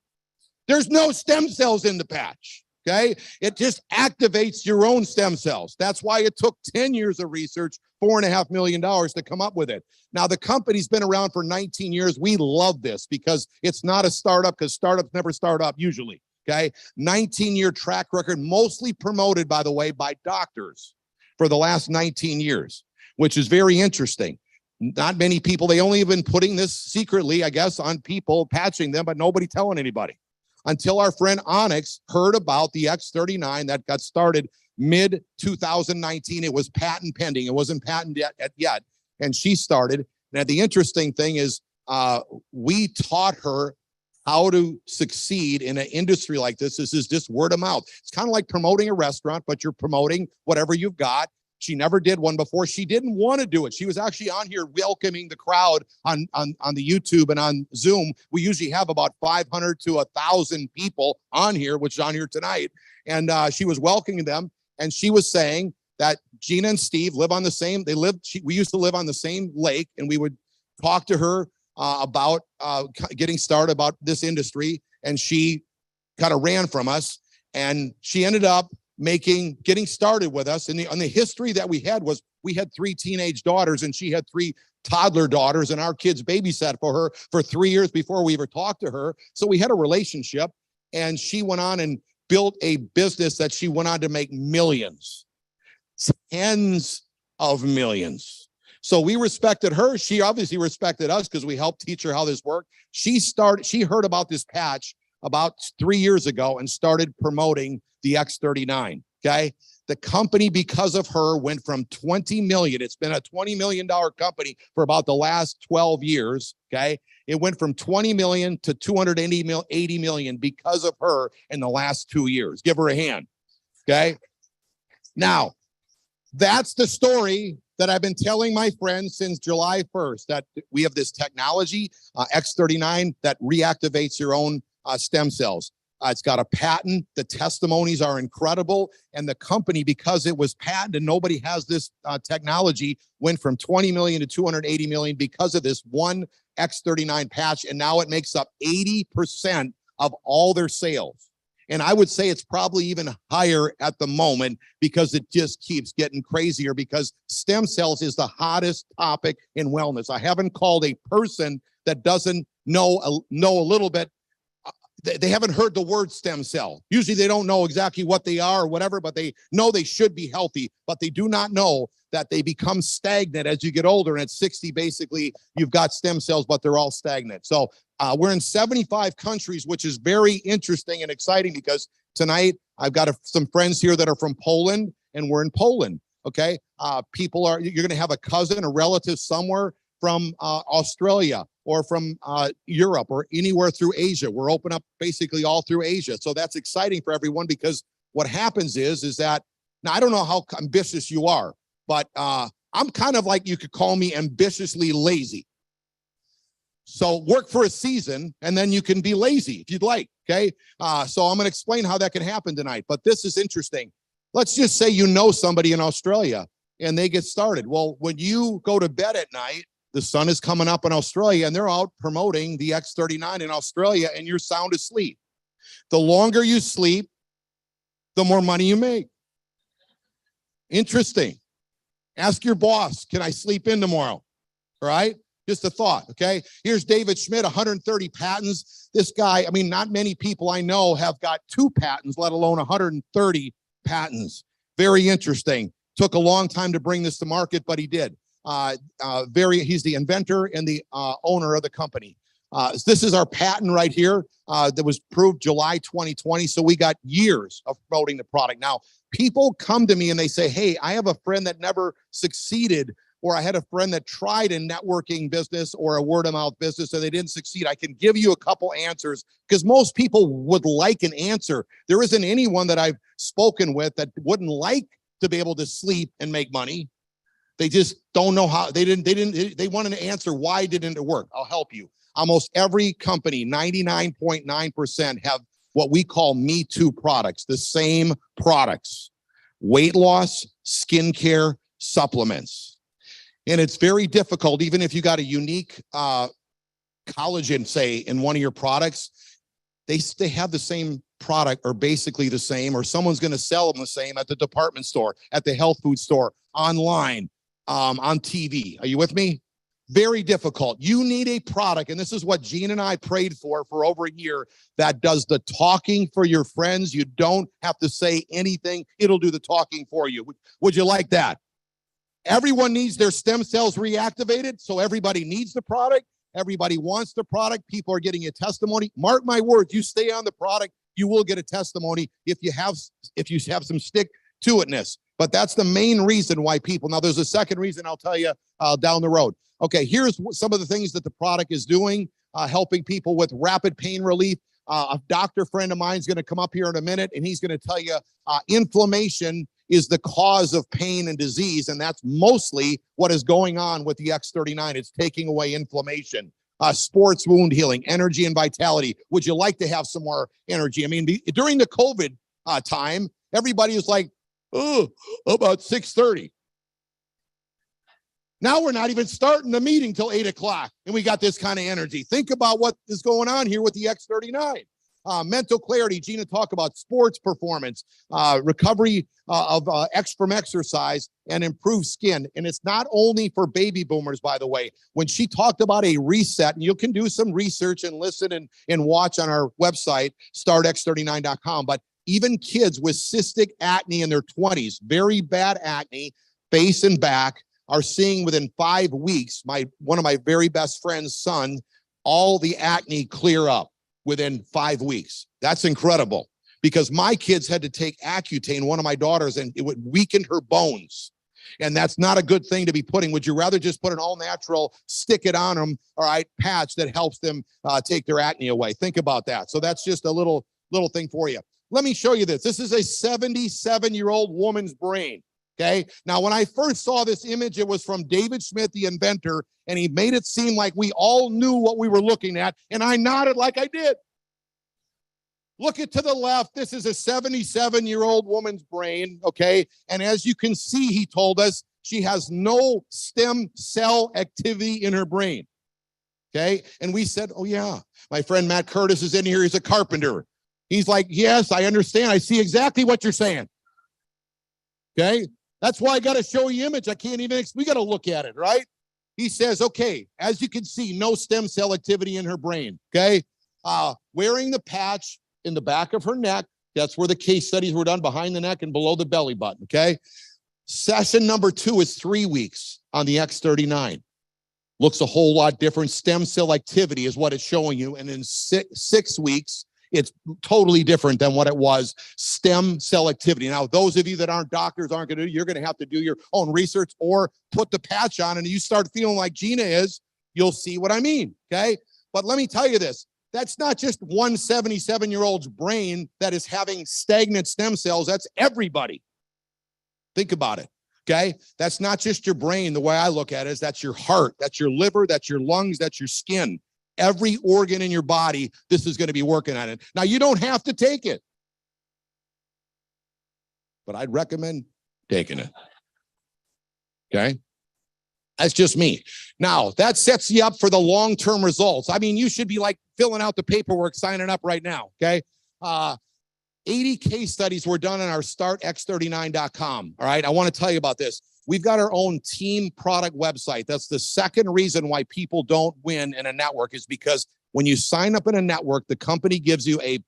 There's no stem cells in the patch, okay? It just activates your own stem cells. That's why it took 10 years of research, $4.5 million to come up with it. Now, the company's been around for 19 years. We love this because it's not a startup, because startups never start up usually, okay? 19-year track record, mostly promoted, by the way, by doctors for the last 19 years, which is very interesting. Not many people, they only have been putting this secretly, I guess, on people, patching them, but nobody telling anybody. Until our friend Onyx heard about the X39 that got started mid-2019. It was patent pending. It wasn't patent yet. And she started. Now, the interesting thing is we taught her how to succeed in an industry like this. This is just word of mouth. It's kind of like promoting a restaurant, but you're promoting whatever you've got. She never did one before. She didn't want to do it. She was actually on here welcoming the crowd on the YouTube and on Zoom. We usually have about 500 to 1,000 people on here, which is on here tonight. And she was welcoming them. And she was saying that Gina and Steve live on the same, we used to live on the same lake, and we would talk to her about getting started about this industry. And she kind of ran from us, and she ended up getting started with us. And the history that we had was, we had 3 teenage daughters and she had 3 toddler daughters, and our kids babysat for her for 3 years before we ever talked to her. So we had a relationship, and she went on and built a business that she went on to make millions, tens of millions. So we respected her. She obviously respected us because we helped teach her how this worked. She heard about this patch about 3 years ago and started promoting the X39, okay? The company, because of her, went from 20 million. It's been a $20 million company for about the last 12 years, okay? It went from 20 million to 280 million because of her in the last 2 years. Give her a hand, okay? Now, that's the story that I've been telling my friends since July 1st, that we have this technology, X39, that reactivates your own stem cells. It's got a patent. The testimonies are incredible. And the company, because it was patented, nobody has this technology, went from 20 million to 280 million because of this one X39 patch. And now it makes up 80% of all their sales. And I would say it's probably even higher at the moment because it just keeps getting crazier, because stem cells is the hottest topic in wellness. I haven't called a person that doesn't know a little bit. They haven't heard the word stem cell. Usually they don't know exactly what they are or whatever, but they know they should be healthy, but they do not know that they become stagnant as you get older. And at 60, basically, you've got stem cells, but they're all stagnant. So we're in 75 countries, which is very interesting and exciting, because tonight I've got some friends here that are from Poland, and we're in Poland, okay? You're going to have a cousin, a relative somewhere from Australia or from Europe or anywhere through Asia. We're open up basically all through Asia. So that's exciting for everyone, because what happens is that Now, I don't know how ambitious you are, but I'm kind of like, you could call me ambitiously lazy. So work for a season and then you can be lazy if you'd like. Okay. So I'm going to explain how that can happen tonight, but this is interesting. Let's just say you know somebody in Australia and they get started. Well, when you go to bed at night, the sun is coming up in Australia and they're out promoting the X39 in Australia and you're sound asleep. The longer you sleep, the more money you make. Interesting. Ask your boss, can I sleep in tomorrow? All right. Just a thought. Okay. Here's David Schmidt, 130 patents. This guy, I mean, not many people I know have got 2 patents, let alone 130 patents. Very interesting. Took a long time to bring this to market, but he did. He's the inventor and the owner of the company. This is our patent right here that was approved July 2020. So we got years of promoting the product. Now, people come to me and they say, hey, I have a friend that never succeeded, or I had a friend that tried a networking business or a word of mouth business and they didn't succeed. I can give you a couple answers because most people would like an answer. There isn't anyone that I've spoken with that wouldn't like to be able to sleep and make money. They just don't know how. They wanted to answer, why didn't it work? I'll help you. Almost every company, 99.9%, have what we call Me Too products, the same products: weight loss, skincare, supplements. And it's very difficult, even if you got a unique collagen, say, in one of your products, they have the same product or basically the same, or someone's going to sell them the same at the department store, at the health food store, online, on TV. Are you with me? Very difficult. You need a product, and this is what Gene and I prayed for over a year, that does the talking for your friends. You don't have to say anything. It'll do the talking for you. Would you like that? Everyone needs their stem cells reactivated, so everybody needs the product. Everybody wants the product. People are getting a testimony. Mark my words, you stay on the product, you will get a testimony if you have some stick to itness. But that's the main reason why people. Now, there's a second reason I'll tell you down the road. Okay, here's some of the things that the product is doing, helping people with rapid pain relief. A doctor friend of mine is going to come up here in a minute, and he's going to tell you inflammation is the cause of pain and disease, and that's mostly what is going on with the X39. It's taking away inflammation. Sports wound healing, energy and vitality. Would you like to have some more energy? I mean, during the COVID time, everybody was like, oh, about 6:30. Now we're not even starting the meeting till 8 o'clock, and we got this kind of energy. Think about what is going on here with the X39. Mental clarity, Gina talked about sports performance, recovery from exercise, and improved skin. And it's not only for baby boomers, by the way. When she talked about a reset, and you can do some research and listen and watch on our website, startx39.com, but even kids with cystic acne in their 20s, very bad acne, face and back, are seeing within 5 weeks, one of my very best friend's son, all the acne clear up within 5 weeks. That's incredible, because my kids had to take Accutane, one of my daughters, and it would weaken her bones. And that's not a good thing to be putting. Would you rather just put an all natural, stick it on them, all right, patch that helps them take their acne away? Think about that. So that's just a little thing for you. Let me show you this. This is a 77-year-old woman's brain. Okay. Now, when I first saw this image, it was from David Schmidt, the inventor, and he made it seem like we all knew what we were looking at. And I nodded like I did. Look it to the left. This is a 77-year-old woman's brain. Okay. And as you can see, he told us she has no stem cell activity in her brain. Okay. And we said, oh, yeah. My friend Matt Curtis is in here. He's a carpenter. He's like, yes, I understand. I see exactly what you're saying. Okay. That's why I got to show you image. I can't even, we got to look at it, right? He says, okay, as you can see, no stem cell activity in her brain, okay? Wearing the patch in the back of her neck, that's where the case studies were done, behind the neck and below the belly button, okay? Session number 2 is 3 weeks on the X39. Looks a whole lot different. Stem cell activity is what it's showing you. And in 6 weeks, it's totally different than what it was. Stem cell activity. Now, those of you that aren't doctors aren't going to do, you're going to have to do your own research or put the patch on and you start feeling like Gina is, you'll see what I mean. Okay. But let me tell you this. That's not just one 77-year-old's brain that is having stagnant stem cells. That's everybody. Think about it. Okay. That's not just your brain. The way I look at it is that's your heart, that's your liver, that's your lungs, that's your skin. Every organ in your body, this is going to be working on it. Now, you don't have to take it, but I'd recommend taking it. Okay. That's just me. Now, that sets you up for the long-term results. I mean, you should be like filling out the paperwork, signing up right now. Okay. 80 case studies were done on our startx39.com. All right. I want to tell you about this. We've got our own team product website. That's the second reason why people don't win in a network, is because when you sign up in a network, the company gives you a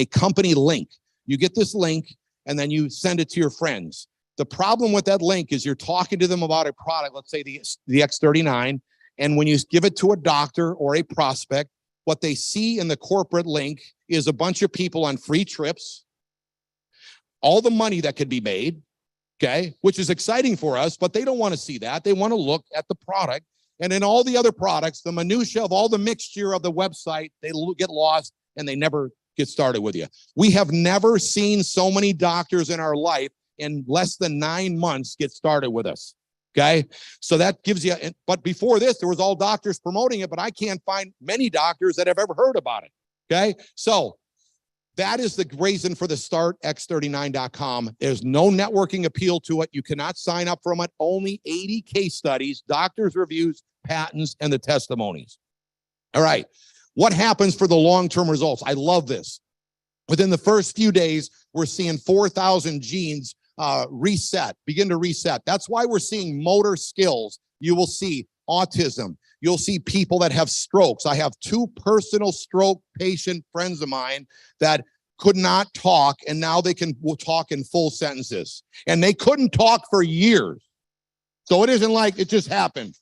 company link. You get this link and then you send it to your friends. The problem with that link is you're talking to them about a product, let's say the X39. And when you give it to a doctor or a prospect, what they see in the corporate link is a bunch of people on free trips, all the money that could be made, okay, which is exciting for us, but they don't want to see that. They want to look at the product. And in all the other products, the minutia of all the mixture of the website, they get lost and they never get started with you. We have never seen so many doctors in our life in less than 9 months get started with us. Okay. So that gives you, but before this, there was all doctors promoting it, but I can't find many doctors that have ever heard about it. Okay. So that is the reason for the startx39.com. There's no networking appeal to it. You cannot sign up from it. Only 80 case studies, doctors' reviews, patents, and the testimonies. All right. What happens for the long-term results? I love this. Within the first few days, we're seeing 4,000 genes begin to reset. That's why we're seeing motor skills. You will see autism. You'll see people that have strokes. I have 2 personal stroke patient friends of mine that could not talk, and now they will talk in full sentences. And they couldn't talk for years. So it isn't like it just happened.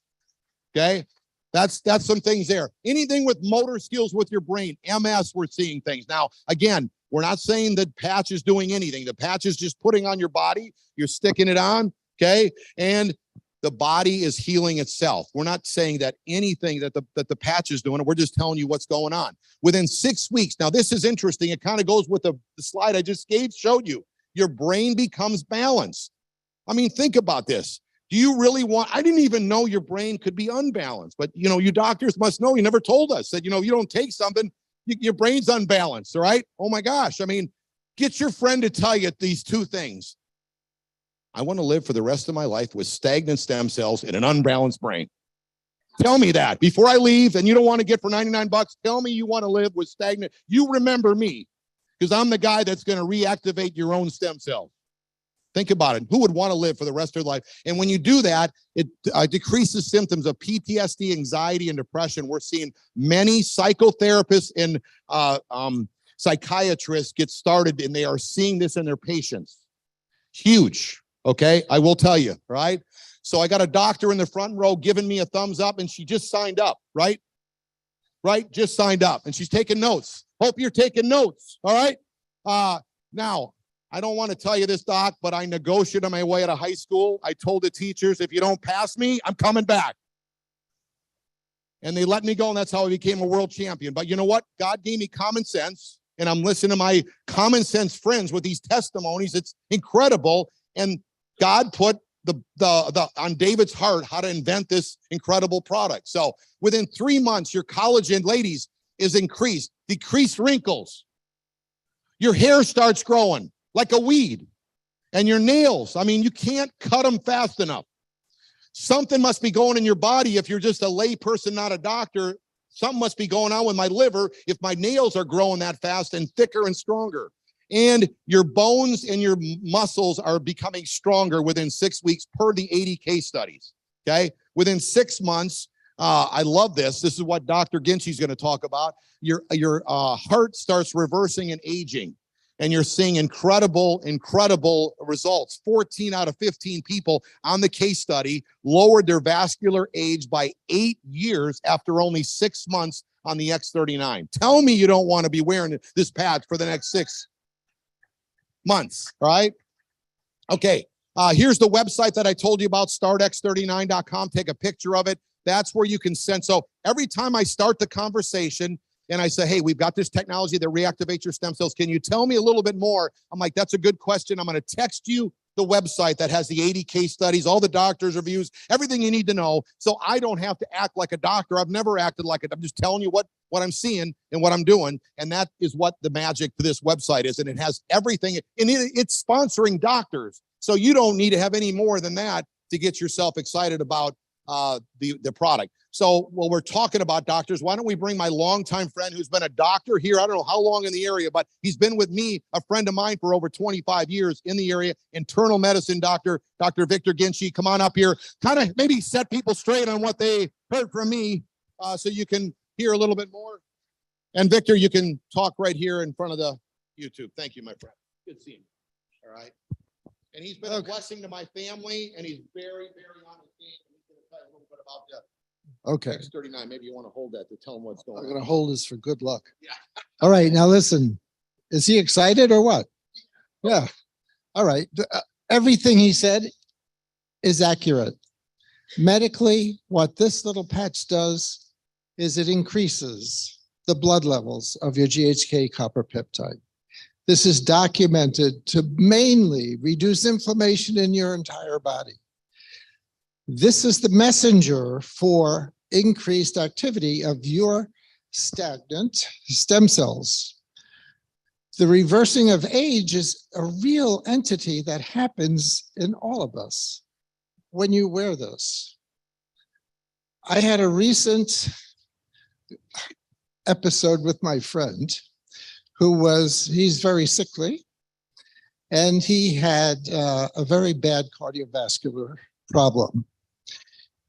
Okay. That's some things there. Anything with motor skills with your brain, MS, we're seeing things. Now, again, we're not saying that patch is doing anything. The patch is just putting on your body. You're sticking it on, okay? And the body is healing itself. We're not saying that anything that the patch is doing. We're just telling you what's going on. Within 6 weeks, now this is interesting. It kind of goes with the slide I just showed you. Your brain becomes balanced. I mean, think about this. Do you really I didn't even know your brain could be unbalanced, but you doctors must know. You never told us that, you don't take something, your brain's unbalanced, all right? Oh my gosh. I mean, get your friend to tell you these 2 things. I want to live for the rest of my life with stagnant stem cells in an unbalanced brain. Tell me that before I leave, and you don't want to get for $99. Tell me you want to live with stagnant. You remember me, because I'm the guy that's going to reactivate your own stem cells. Think about it. Who would want to live for the rest of their life? And when you do that, it decreases symptoms of PTSD, anxiety, and depression. We're seeing many psychotherapists and psychiatrists get started, and they are seeing this in their patients. Huge. Okay. I will tell you, right? So I got a doctor in the front row giving me a thumbs up, and she just signed up, right? Right? Just signed up, and she's taking notes. Hope you're taking notes. All right. Now, I don't want to tell you this, Doc, but I negotiated my way out of high school. I told the teachers, if you don't pass me, I'm coming back. And they let me go, and that's how I became a world champion. But you know what? God gave me common sense, and I'm listening to my common sense friends with these testimonies. It's incredible. And God put on David's heart how to invent this incredible product. So within 3 months, your collagen, ladies, is increased, decreased wrinkles. Your hair starts growing like a weed. And your nails, I mean, you can't cut them fast enough. Something must be going in your body. If you're just a lay person, not a doctor, something must be going on with my liver if my nails are growing that fast and thicker and stronger. And your bones and your muscles are becoming stronger within 6 weeks per the 80 case studies. Okay. Within 6 months, I love this. This is what Dr. Ginchy's going to talk about. Your heart starts reversing and aging. And you're seeing incredible results. 14 out of 15 people on the case study lowered their vascular age by 8 years after only 6 months on the X39. Tell me you don't want to be wearing this patch for the next 6 months, all right? Okay, here's the website that I told you about, startx39.com. Take a picture of it. That's where you can send. So every time I start the conversation, and I say, hey, we've got this technology that reactivates your stem cells. Can you tell me a little bit more? I'm like, that's a good question. I'm going to text you the website that has the 80 case studies, all the doctors' reviews, everything you need to know. So I don't have to act like a doctor. I've never acted like it. I'm just telling you what I'm seeing and what I'm doing. And that is what the magic to this website is. And it has everything. And it's sponsoring doctors. So you don't need to have any more than that to get yourself excited about the product. So while we're talking about doctors, why don't we bring my longtime friend who's been a doctor here, I don't know how long in the area, but he's been with me, a friend of mine, for over 25 years in the area, internal medicine doctor, Dr. Victor Ginchi. Come on up here, kind of maybe set people straight on what they heard from me, so you can hear a little bit more. And Victor, you can talk right here in front of the YouTube. Thank you, my friend. Good seeing you. All right. And he's been a blessing to my family, and he's very, very on his game. He's going to tell you a little bit about the Okay, X39. Maybe you want to hold that to tell him what's going I'm on. gonna hold this for good luck. Yeah. All right, now listen, is he excited or what? Yeah, all right. Everything he said is accurate. Medically, what this little patch does is it increases the blood levels of your GHK copper peptide. This is documented to mainly reduce inflammation in your entire body. This is the messenger for increased activity of your stagnant stem cells. The reversing of age is a real entity that happens in all of us when you wear this. I had a recent episode with my friend he's very sickly, and he had a very bad cardiovascular problem.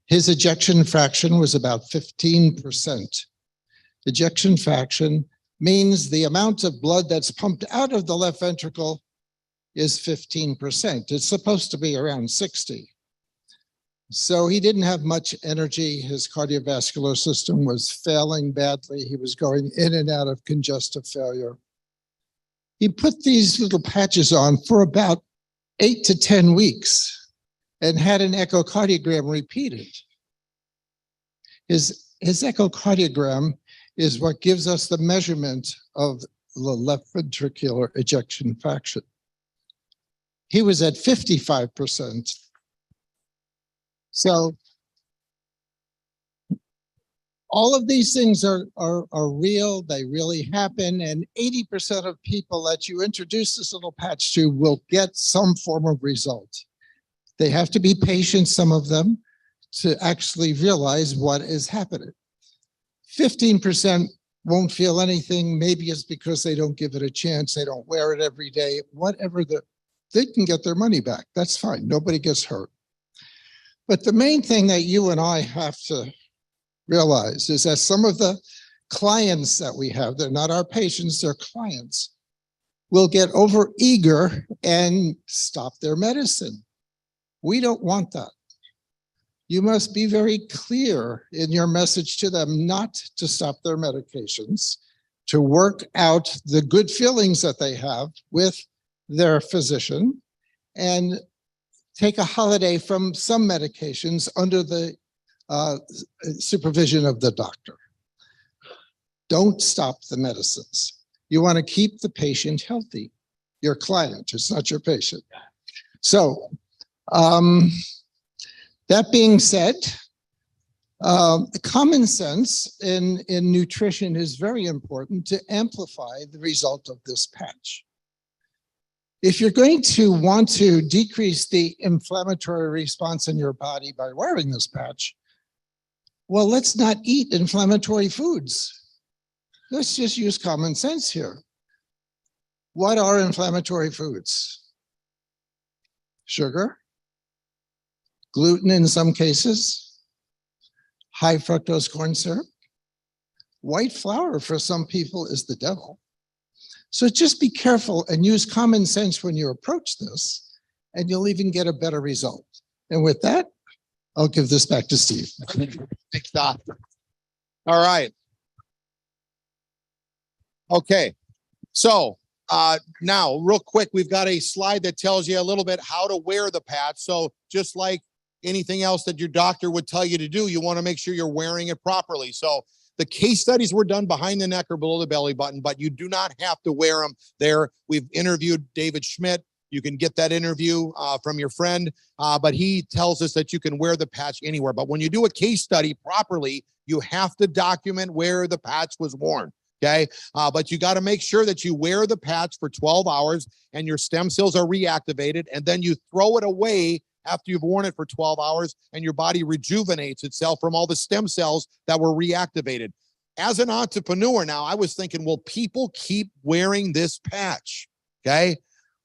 His ejection fraction was about 15%. Ejection fraction means the amount of blood that's pumped out of the left ventricle is 15%. It's supposed to be around 60. So he didn't have much energy. His cardiovascular system was failing badly. He was going in and out of congestive failure. He put these little patches on for about 8 to 10 weeks and had an echocardiogram repeated. His echocardiogram is what gives us the measurement of the left ventricular ejection fraction. He was at 55%. So all of these things are real, they really happen, and 80% of people that you introduce this little patch to will get some form of result. They have to be patient, some of them, to actually realize what is happening. 15% won't feel anything. Maybe it's because they don't give it a chance, they don't wear it every day, whatever, they can get their money back. That's fine, nobody gets hurt. But the main thing that you and I have to realize is that some of the clients that we have, they're not our patients, they're clients, will get overeager and stop their medicine. We don't want that. You must be very clear in your message to them not to stop their medications, to work out the good feelings that they have with their physician, and take a holiday from some medications under the supervision of the doctor. Don't stop the medicines. You want to keep the patient healthy, your client, it's not your patient. So, that being said, common sense in nutrition is very important to amplify the result of this patch. If you're going to want to decrease the inflammatory response in your body by wearing this patch, well, let's not eat inflammatory foods. Let's just use common sense here. What are inflammatory foods? Sugar, gluten in some cases, high fructose corn syrup, white flour for some people is the devil. So just be careful and use common sense when you approach this, and you'll even get a better result. And with that, I'll give this back to Steve. Thanks, doctor. All right. Okay. So now, real quick, we've got a slide that tells you a little bit how to wear the patch. So just like anything else that your doctor would tell you to do, you want to make sure you're wearing it properly. So The case studies were done behind the neck or below the belly button, but you do not have to wear them there. We've interviewed David Schmidt. You can get that interview from your friend, but he tells us that you can wear the patch anywhere. But when you do a case study properly, you have to document where the patch was worn. Okay. But you got to make sure that you wear the patch for 12 hours and your stem cells are reactivated, and then you throw it away after you've worn it for 12 hours and your body rejuvenates itself from all the stem cells that were reactivated. As an entrepreneur now, I was thinking, will people keep wearing this patch? Okay.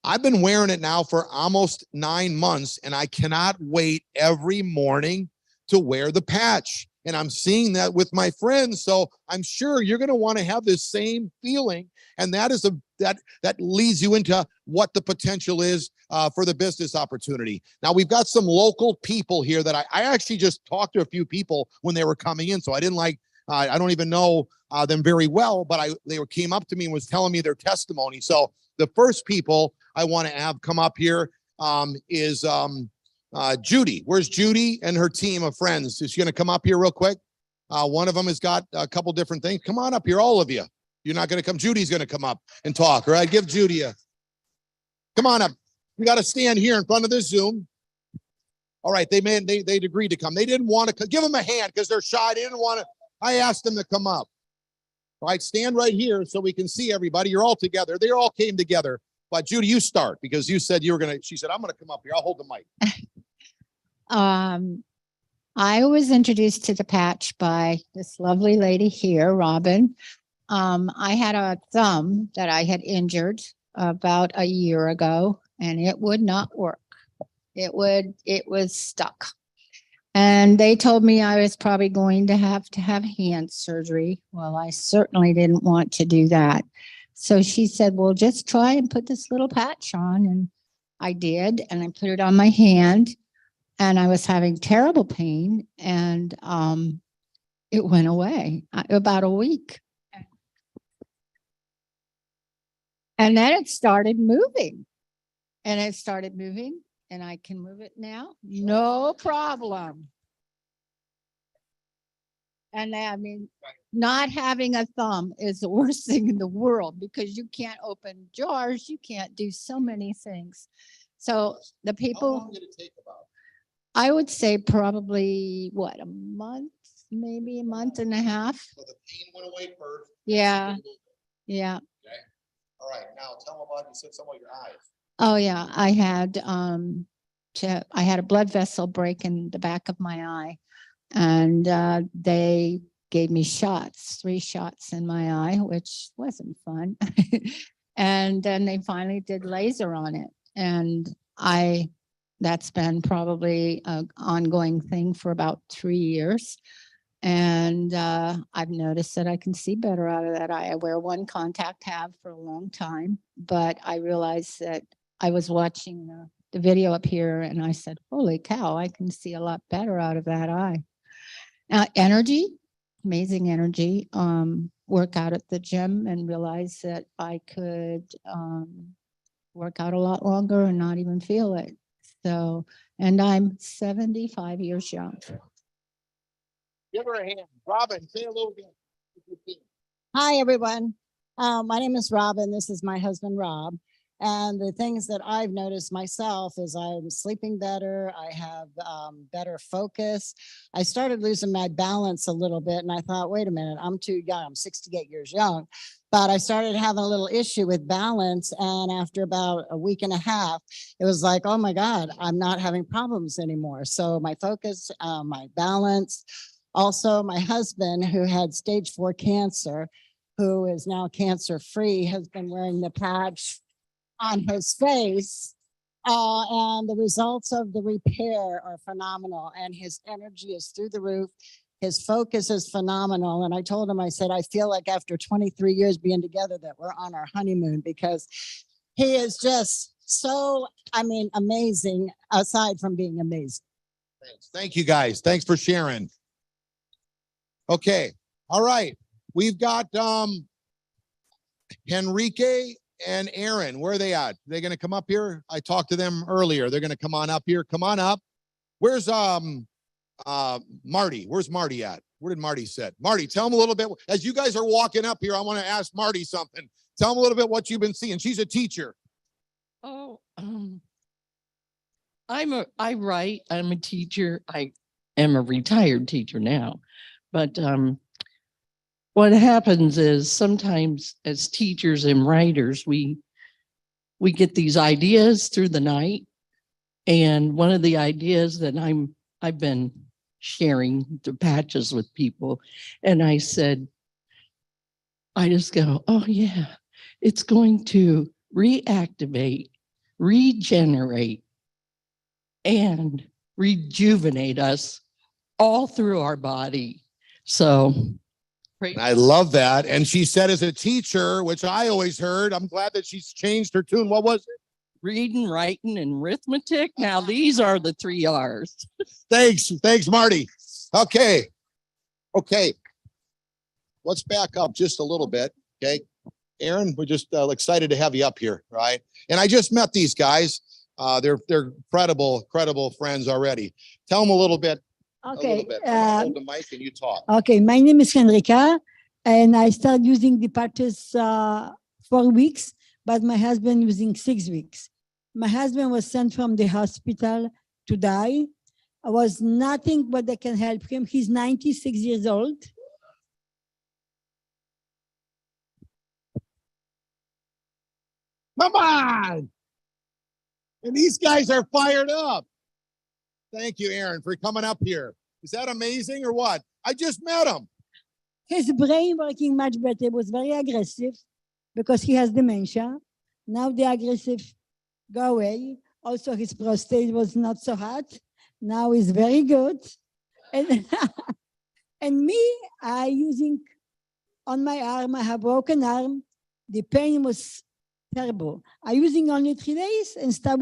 I've been wearing it now for almost 9 months, and I cannot wait every morning to wear the patch. And I'm seeing that with my friends. So I'm sure you're going to want to have this same feeling. And that is that leads you into what the potential is for the business opportunity. Now, we've got some local people here that I actually just talked to a few people when they were coming in. So I didn't I don't even know them very well, but they came up to me and was telling me their testimony. So the first people I want to have come up here is Judy. Where's Judy and her team of friends? Is she going to come up here real quick? One of them has got a couple different things. Come on up here, all of you. You're not going to come. Judy's going to come up and talk. All right, give Judy come on up. You got to stand here in front of the Zoom. All right, they'd agreed to come. They didn't want to give them a hand because they're shy. They didn't want to. I asked them to come up. All right, stand right here so we can see everybody. You're all together. They all came together. But Judy, you start because you said you were going to. She said, "I'm going to come up here. I'll hold the mic." I was introduced to the patch by this lovely lady here, Robin. I had a thumb that I had injured about a year ago, and it would not work. It was stuck. And they told me I was probably going to have hand surgery. Well, I certainly didn't want to do that. So she said, well, just try and put this little patch on. And I did, and I put it on my hand. And I was having terrible pain, and it went away about a week. And then it started moving, and I can move it now. No problem. And I mean, not having a thumb is the worst thing in the world because you can't open jars. You can't do so many things. So the people. How long did it take about? I would say probably a month, maybe a month and a half. So the pain went away first. Yeah. Yeah. Okay. All right. Now tell them about, you said some of your eyes. Oh yeah. I had a blood vessel break in the back of my eye, and they gave me 3 shots in my eye, which wasn't fun. And then they finally did laser on it. And that's been probably an ongoing thing for about 3 years. And I've noticed that I can see better out of that eye. I wear one contact, have for a long time, but I realized that I was watching the video up here and I said, holy cow, I can see a lot better out of that eye. Energy, amazing energy. Work out at the gym and realize that I could work out a lot longer and not even feel it. So, and I'm 75 years young. Give her a hand. Robin, say a little bit. Hi, everyone. My name is Robin. This is my husband, Rob. And the things that I've noticed myself is I'm sleeping better. I have better focus. I started losing my balance a little bit. And I thought, wait a minute, I'm too young. I'm 68 years young. But I started having a little issue with balance. And after about a week and a half, it was like, oh my God, I'm not having problems anymore. So my focus, my balance. Also, my husband, who had stage 4 cancer, who is now cancer-free, has been wearing the patch on his face. And the results of the repair are phenomenal. And his energy is through the roof. His focus is phenomenal. And I told him, I said, I feel like after 23 years being together that we're on our honeymoon, because he is just so, amazing, aside from being amazing. Thanks. Thank you, guys. Thanks for sharing. Okay. All right. We've got Henrique and Aaron. Where are they at? Are they going to come up here? I talked to them earlier. They're going to come on up here. Come on up. Where's Marty? Where's Marty at? Where did Marty sit? Marty, tell him a little bit. As you guys are walking up here, I want to ask Marty something. Tell him a little bit what you've been seeing. She's a teacher. Oh, I write, I'm a teacher. I am a retired teacher now. But what happens is sometimes as teachers and writers, we get these ideas through the night. And one of the ideas that I've been sharing the patches with people, and I said, I just go, oh yeah, it's going to reactivate, regenerate, and rejuvenate us all through our body. So I love that. And she said as a teacher, which I always heard, I'm glad that she's changed her tune. What was it? reading, writing, and arithmetic. Now these are the 3 R's. Thanks, Marty. Okay. Let's back up just a little bit. Okay. Aaron, we're just excited to have you up here, right? And I just met these guys. They're credible friends already. Tell them a little bit. Okay. Hold the mic and you talk. Okay. My name is Henrika, and I started using the patches 4 weeks, but my husband using 6 weeks. My husband was sent from the hospital to die. I was nothing but I can help him. He's 96 years old. Come on. And these guys are fired up. Thank you, Aaron, for coming up here. Is that amazing or what? I just met him. His brain working much better. It was very aggressive because he has dementia. Now the aggressive go away. Also, his prostate was not so hot. Now it's very good. And, and me, I using on my arm, I have broken arm. The pain was terrible. I using only 3 days and stop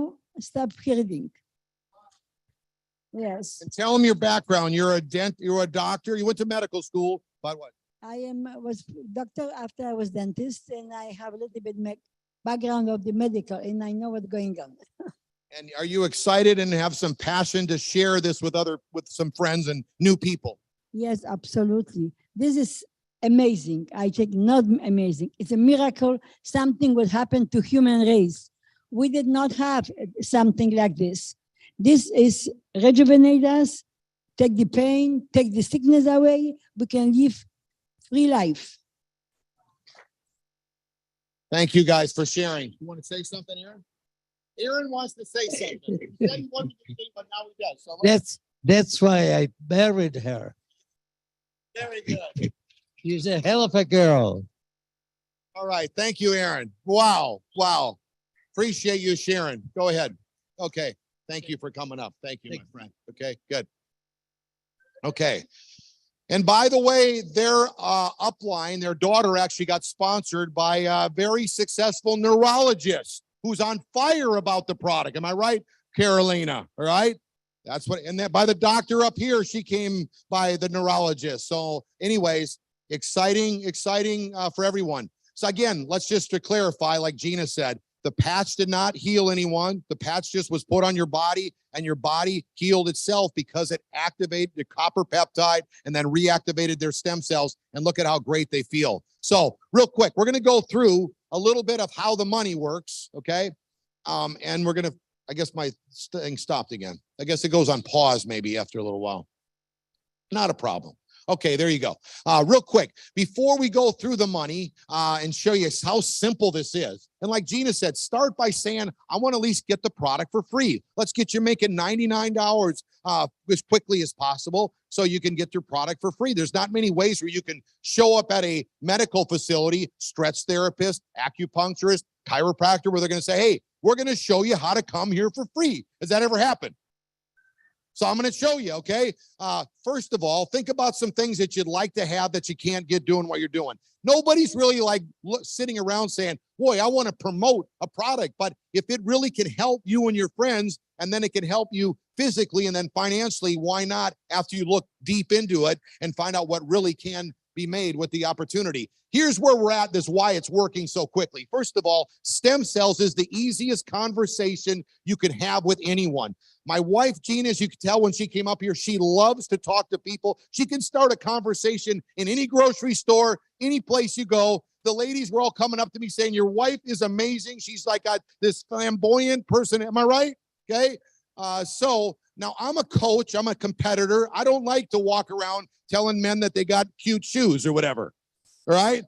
hurting. Yes. And tell them your background. You're a doctor. You went to medical school. But what? I was doctor after I was dentist, and I have a little bit background of the medical, and I know what's going on. And are you excited and have some passion to share this with some friends and new people? Yes, absolutely. This is amazing. I think not amazing. It's a miracle. Something would happen to human race. We did not have something like this. This is rejuvenate us, take the pain, take the sickness away. We can live free life. Thank you guys for sharing. You want to say something, Aaron? Aaron wants to say something. He said he wanted to say, but now he does. So That's why I married her. very good. She's a hell of a girl. All right. Thank you, Aaron. Wow. Appreciate you sharing. Go ahead. Okay. Thank you for coming up. Thank you, my friend. Okay, good. Okay. And by the way, their upline, their daughter actually got sponsored by a very successful neurologist who's on fire about the product. Am I right, Carolina? All right. That's what, and that by the doctor up here, she came by the neurologist. So anyways, exciting for everyone. So again, let's just to clarify, like Gina said, the patch did not heal anyone. The patch just was put on your body, and your body healed itself because it activated the copper peptide and then reactivated their stem cells. And look at how great they feel. So real quick, we're going to go through a little bit of how the money works. Okay. And we're going to, I guess my thing stopped again. I guess it goes on pause maybe after a little while. Not a problem. Okay, there you go. Real quick, before we go through the money and show you how simple this is, and like Gina said, start by saying, I want to at least get the product for free. Let's get you making $99 as quickly as possible so you can get your product for free. There's not many ways where you can show up at a medical facility, stretch therapist, acupuncturist, chiropractor, where they're going to say, hey, we're going to show you how to come here for free. Has that ever happened? So I'm going to show you, okay? First of all, think about some things that you'd like to have that you can't get doing what you're doing. Nobody's really like sitting around saying, boy, I want to promote a product. But if it really can help you and your friends, and then it can help you physically and then financially, why not after you look deep into it and find out what really can be made with the opportunity? Here's where we're at. This is why it's working so quickly. First of all, stem cells is the easiest conversation you can have with anyone. My wife, Gina, as you can tell when she came up here, she loves to talk to people. She can start a conversation in any grocery store, any place you go. The ladies were all coming up to me saying, your wife is amazing. She's like this flamboyant person. Am I right? Okay. So now I'm a coach. I'm a competitor. I don't like to walk around telling men that they got cute shoes or whatever. All right.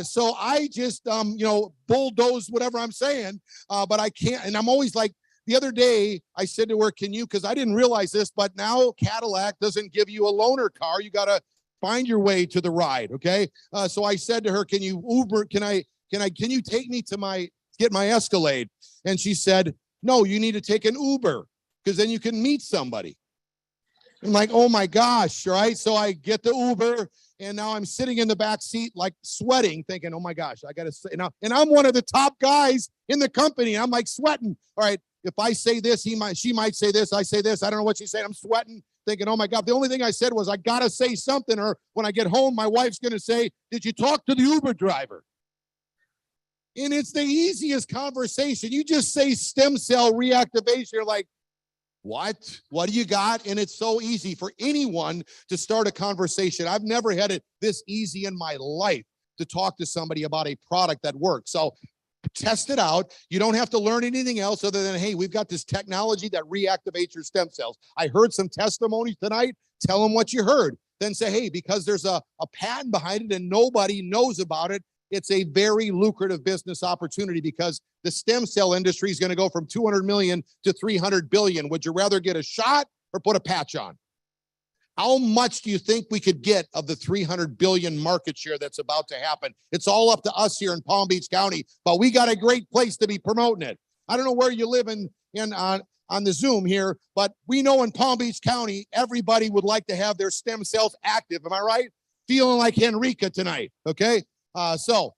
So I just, bulldoze whatever I'm saying, but I can't. And I'm always like, the other day I said to her, because I didn't realize this, but now Cadillac doesn't give you a loaner car. You got to find your way to the ride. Okay. So I said to her, can you Uber? Can you take me to get my Escalade? And she said, no, you need to take an Uber because then you can meet somebody. I'm like, oh my gosh. Right. So I get the Uber. And now I'm sitting in the back seat, like sweating, thinking, oh my gosh, I got to say now. And I'm one of the top guys in the company. I'm like sweating. All right. If I say this, she might say this. I say this. I don't know what she's saying. I'm sweating, thinking, oh my God. The only thing I said was, I got to say something. Or when I get home, my wife's going to say, did you talk to the Uber driver? And it's the easiest conversation. You just say stem cell reactivation. You're like, what do you got? And it's so easy for anyone to start a conversation. I've never had it this easy in my life to talk to somebody about a product that works. So test it out. You don't have to learn anything else other than, hey, we've got this technology that reactivates your stem cells. I heard some testimonies tonight. Tell them what you heard. Then say, hey, because there's a patent behind it and nobody knows about it, it's a very lucrative business opportunity because the stem cell industry is going to go from 200 million to 300 billion. Would you rather get a shot or put a patch on? How much do you think we could get of the 300 billion market share that's about to happen? It's all up to us here in Palm Beach County, but we got a great place to be promoting it. I don't know where you live on the Zoom here, but we know in Palm Beach County, everybody would like to have their stem cells active. Am I right? Feeling like Henrica tonight. Okay. So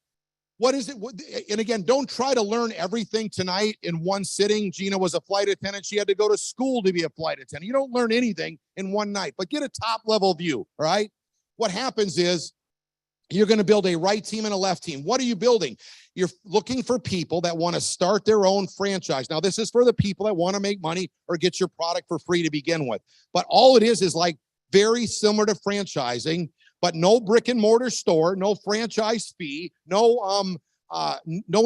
what is it? And again, don't try to learn everything tonight in one sitting. Gina was a flight attendant. She had to go to school to be a flight attendant. You don't learn anything in one night, but get a top level view. All right. What happens is you're going to build a right team and a left team. What are you building? You're looking for people that want to start their own franchise. Now, this is for the people that want to make money or get your product for free to begin with. But all it is like very similar to franchising, but no brick and mortar store, no franchise fee, no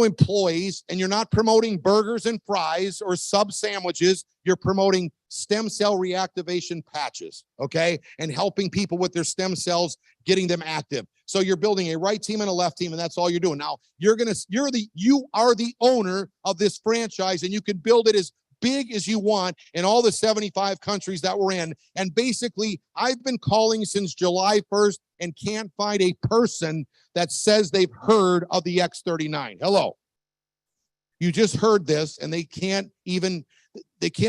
employees, and you're not promoting burgers and fries or sub sandwiches. You're promoting stem cell reactivation patches, okay? And helping people with their stem cells, getting them active. So you're building a right team and a left team, and that's all you're doing. Now, you are the owner of this franchise, and you can build it as big as you want in all the 75 countries that we're in. And basically, I've been calling since July 1st and can't find a person that says they've heard of the X39. Hello. You just heard this and they can't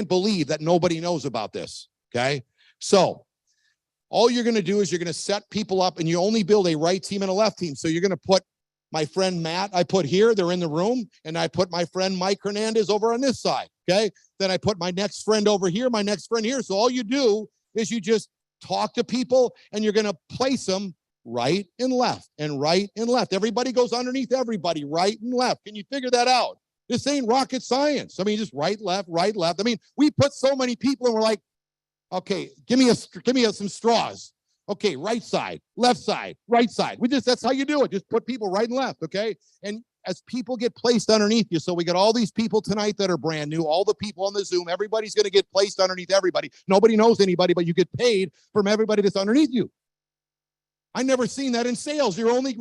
believe that nobody knows about this. Okay. So all you're going to do is you're going to set people up and you only build a right team and a left team. So you're going to put my friend Matt, I put here, they're in the room, and I put my friend Mike Hernandez over on this side, okay? Then I put my next friend over here, my next friend here. So all you do is you just talk to people, and you're going to place them right and left and right and left. Everybody goes underneath everybody, right and left. Can you figure that out? This ain't rocket science. I mean, just right, left, right, left. I mean, we put so many people, and we're like, okay, give me some straws. Okay, right side, left side, right side. That's how you do it. Just put people right and left, okay? And as people get placed underneath you, so we got all these people tonight that are brand new, all the people on the Zoom, everybody's going to get placed underneath everybody. Nobody knows anybody, but you get paid from everybody that's underneath you. I never seen that in sales. You only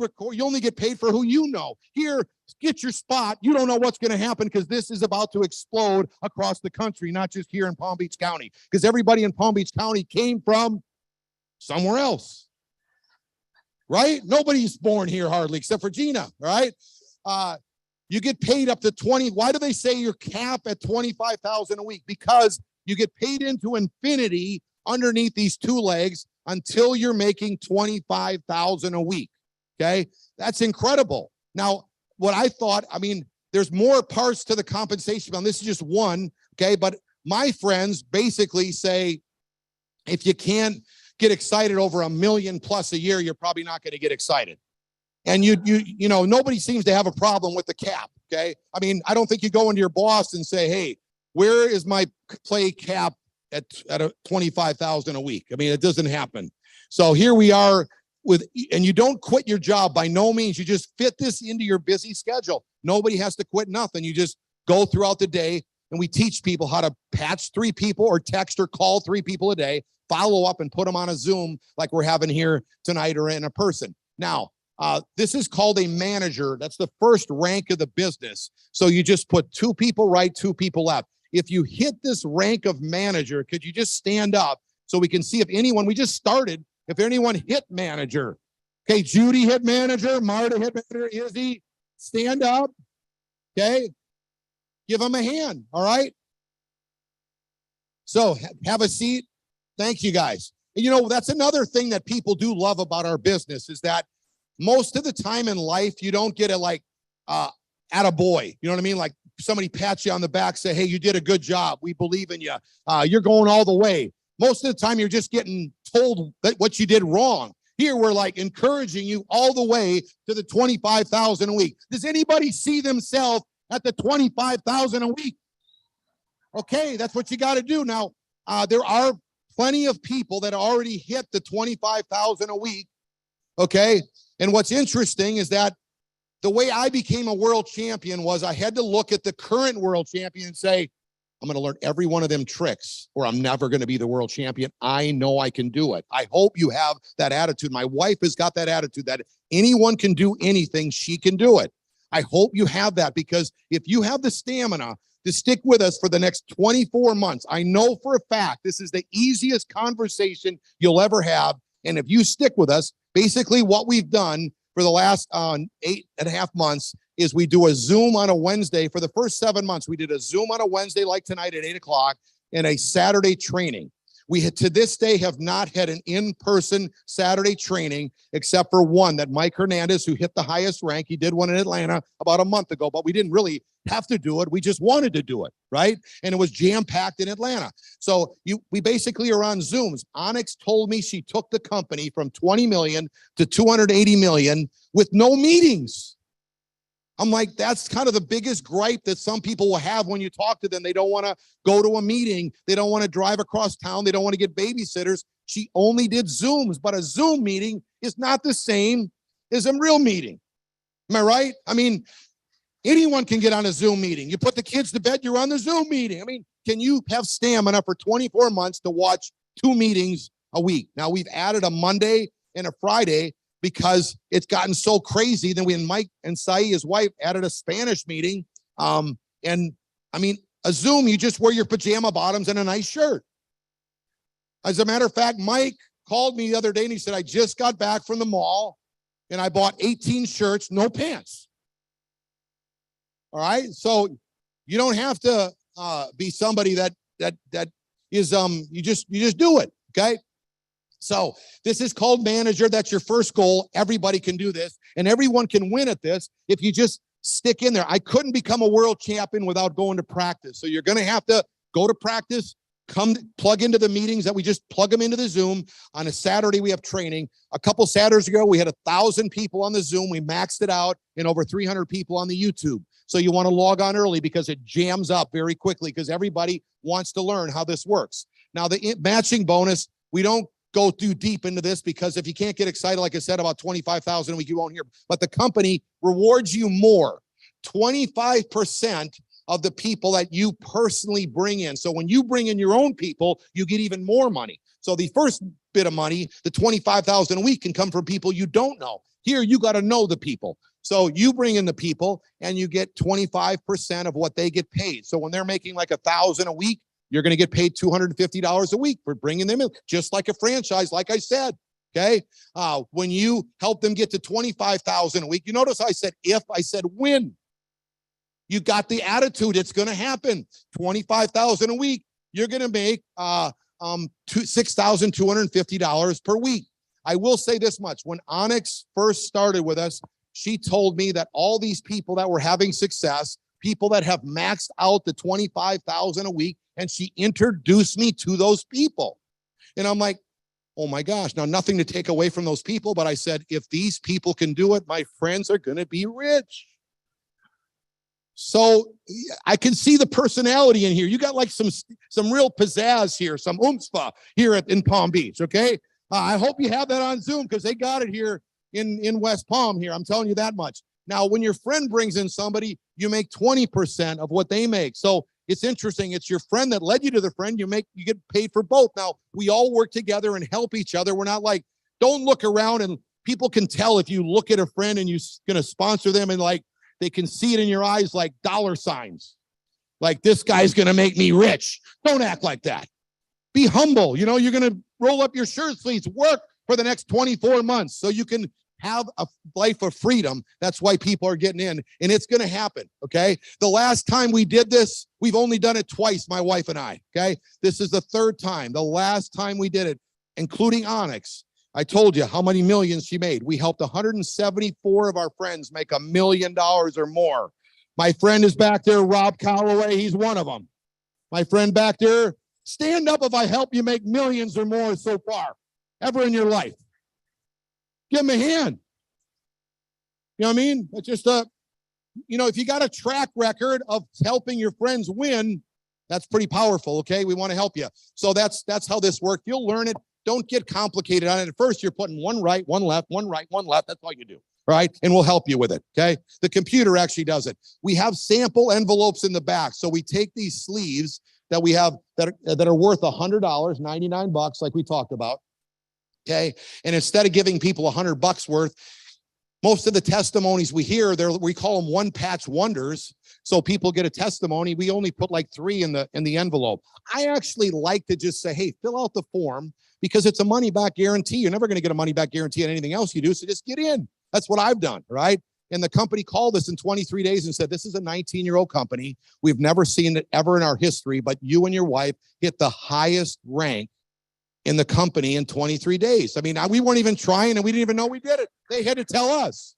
get paid for who you know. Here, get your spot. You don't know what's going to happen because this is about to explode across the country, not just here in Palm Beach County, because everybody in Palm Beach County came from somewhere else, right? Nobody's born here hardly except for Gina, right? You get paid up to 20. Why do they say you're capped at 25,000 a week? Because you get paid into infinity underneath these two legs until you're making 25,000 a week. Okay. That's incredible. Now, what I thought, I mean, there's more parts to the compensation plan. This is just one. Okay. But my friends basically say, if you can't get excited over $1 million plus a year, you're probably not going to get excited. And you know, nobody seems to have a problem with the cap. Okay. I mean, I don't think you go into your boss and say, hey, Where is my play cap at a 25,000 a week? I mean, it doesn't happen. So here we are and you don't quit your job by no means. You just fit this into your busy schedule. Nobody has to quit nothing. You just go throughout the day, and we teach people how to patch 3 people or text or call 3 people a day, follow up and put them on a Zoom like we're having here tonight or in a person. Now, this is called a manager. That's the first rank of the business. So you just put 2 people right, 2 people left. If you hit this rank of manager, could you just stand up so we can see if anyone, we just started, if anyone hit manager. Okay, Judy hit manager, Marta hit manager, Izzy, stand up. Okay, give them a hand, all right? So have a seat. Thank you, guys. And you know, that's another thing that people do love about our business is that most of the time in life, you don't get it like, attaboy. You know what I mean? Like somebody pats you on the back, say, hey, you did a good job. We believe in you. You're going all the way. Most of the time, you're just getting told that what you did wrong. Here, we're like encouraging you all the way to the 25,000 a week. Does anybody see themselves at the 25,000 a week? Okay, that's what you got to do. Now, there are plenty of people that already hit the 25,000 a week. Okay, and what's interesting is that the way I became a world champion was I had to look at the current world champion and say, I'm going to learn every one of them tricks or I'm never going to be the world champion. I know I can do it. I hope you have that attitude. My wife has got that attitude that anyone can do anything. She can do it. I hope you have that, because if you have the stamina to stick with us for the next 24 months, I know for a fact this is the easiest conversation you'll ever have. And if you stick with us, basically what we've done for the last 8.5 months is we do a Zoom on a Wednesday. For the first 7 months, we did a Zoom on a Wednesday like tonight at 8 o'clock and a Saturday training. We had, to this day, have not had an in-person Saturday training except for one that Mike Hernandez, who hit the highest rank, he did one in Atlanta about a month ago, but we didn't really have to do it. We just wanted to do it, right? And it was jam-packed in Atlanta. So we basically are on Zooms. Onyx told me she took the company from 20 million to 280 million with no meetings. I'm like, that's kind of the biggest gripe that some people will have when you talk to them. They don't want to go to a meeting. They don't want to drive across town. They don't want to get babysitters. She only did Zooms, but a Zoom meeting is not the same as a real meeting. Am I right? I mean, anyone can get on a Zoom meeting. You put the kids to bed, you're on the Zoom meeting. I mean, can you have stamina for 24 months to watch 2 meetings a week? Now, we've added a Monday and a Friday because it's gotten so crazy. Then Mike and Sai, his wife, added a Spanish meeting. And I mean, a Zoom, you just wear your pajama bottoms and a nice shirt. As a matter of fact, Mike called me the other day and he said, I just got back from the mall and I bought 18 shirts, no pants. All right. So you don't have to be somebody that is, you just do it. Okay. So this is called manager. That's your first goal. Everybody can do this and everyone can win at this if you just stick in there. I couldn't become a world champion without going to practice. So you're going to have to go to practice, come plug into the meetings that we just plug them into the Zoom. On a Saturday, we have training. A couple Saturdays ago, we had 1,000 people on the Zoom. We maxed it out and over 300 people on the YouTube. So you want to log on early because it jams up very quickly because everybody wants to learn how this works. Now, the matching bonus, we don't go too deep into this because if you can't get excited, like I said, about 25,000 a week, you won't hear. But the company rewards you more, 25% of the people that you personally bring in. So when you bring in your own people, you get even more money. So the first bit of money, the 25,000 a week, can come from people you don't know. Here, you got to know the people. So you bring in the people and you get 25% of what they get paid. So when they're making like 1,000 a week, you're going to get paid $250 a week for bringing them in, just like a franchise, like I said. Okay. When you help them get to 25,000 a week, you notice I said, if I said, when you got the attitude, it's going to happen. 25,000 a week, you're going to make $6,250 per week. I will say this much. When Onyx first started with us, she told me that all these people that were having success, people that have maxed out the 25,000 a week, and she introduced me to those people. And I'm like, oh my gosh, now nothing to take away from those people, but I said, if these people can do it, my friends are going to be rich. So I can see the personality in here. You got like some real pizzazz here, some oomph here in Palm Beach. Okay. I hope you have that on Zoom because they got it here in West Palm here. I'm telling you that much. Now, when your friend brings in somebody, you make 20% of what they make. So it's interesting. It's your friend that led you to the friend. You get paid for both. Now, we all work together and help each other. We're not like, don't look around, and people can tell if you look at a friend and you're going to sponsor them, and like they can see it in your eyes like dollar signs. Like, this guy's going to make me rich. Don't act like that. Be humble. You know, you're going to roll up your shirt sleeves, work for the next 24 months so you can have a life of freedom. That's why people are getting in, and it's going to happen. Okay. The last time we did this, we've only done it twice, my wife and I. Okay. This is the third time. The last time we did it, including Onyx, I told you how many millions she made. We helped 174 of our friends make $1 million or more. My friend is back there, Rob Calloway. He's one of them. My friend back there, stand up if I help you make millions or more so far ever in your life. Give him a hand. You know what I mean? It's just if you got a track record of helping your friends win, that's pretty powerful. Okay. We want to help you. So that's how this works. You'll learn it. Don't get complicated on it. At first, you're putting one right, one left, one right, one left. That's all you do. Right. And we'll help you with it. Okay. The computer actually does it. We have sample envelopes in the back. So we take these sleeves that we have that are worth $100, $99, like we talked about. Okay. And instead of giving people $100 worth, most of the testimonies we hear, we call them one patch wonders. So people get a testimony. We only put like 3 in the envelope. I actually like to just say, hey, fill out the form because it's a money back guarantee. You're never going to get a money back guarantee on anything else you do. So just get in. That's what I've done. Right. And the company called us in 23 days and said, this is a 19-year-old company. We've never seen it ever in our history, but you and your wife hit the highest rank in the company in 23 days. I mean, we weren't even trying and we didn't even know we did it. They had to tell us.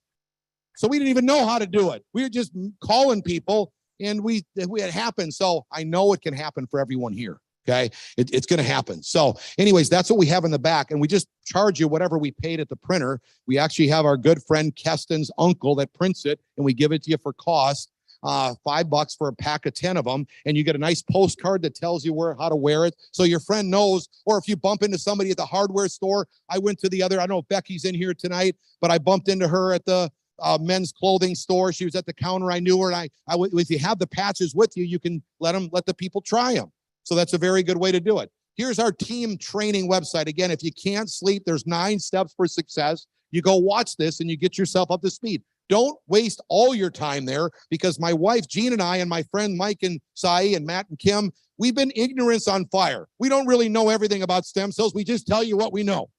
So we didn't even know how to do it. We were just calling people and it happened. So I know it can happen for everyone here. Okay. It's going to happen. So anyways, that's what we have in the back. And we just charge you whatever we paid at the printer. We actually have our good friend Keston's uncle that prints it and we give it to you for cost. $5 for a pack of 10 of them. And you get a nice postcard that tells you how to wear it. So your friend knows, or if you bump into somebody at the hardware store, I went to the other, I don't know if Becky's in here tonight, but I bumped into her at the men's clothing store. She was at the counter. I knew her. And if you have the patches with you, you can let the people try them. So that's a very good way to do it. Here's our team training website. Again, if you can't sleep, there's 9 steps for success. You go watch this and you get yourself up to speed. Don't waste all your time there because my wife, Jean, and I, and my friend Mike and Sai and Matt and Kim, we've been ignorance on fire. We don't really know everything about stem cells. We just tell you what we know.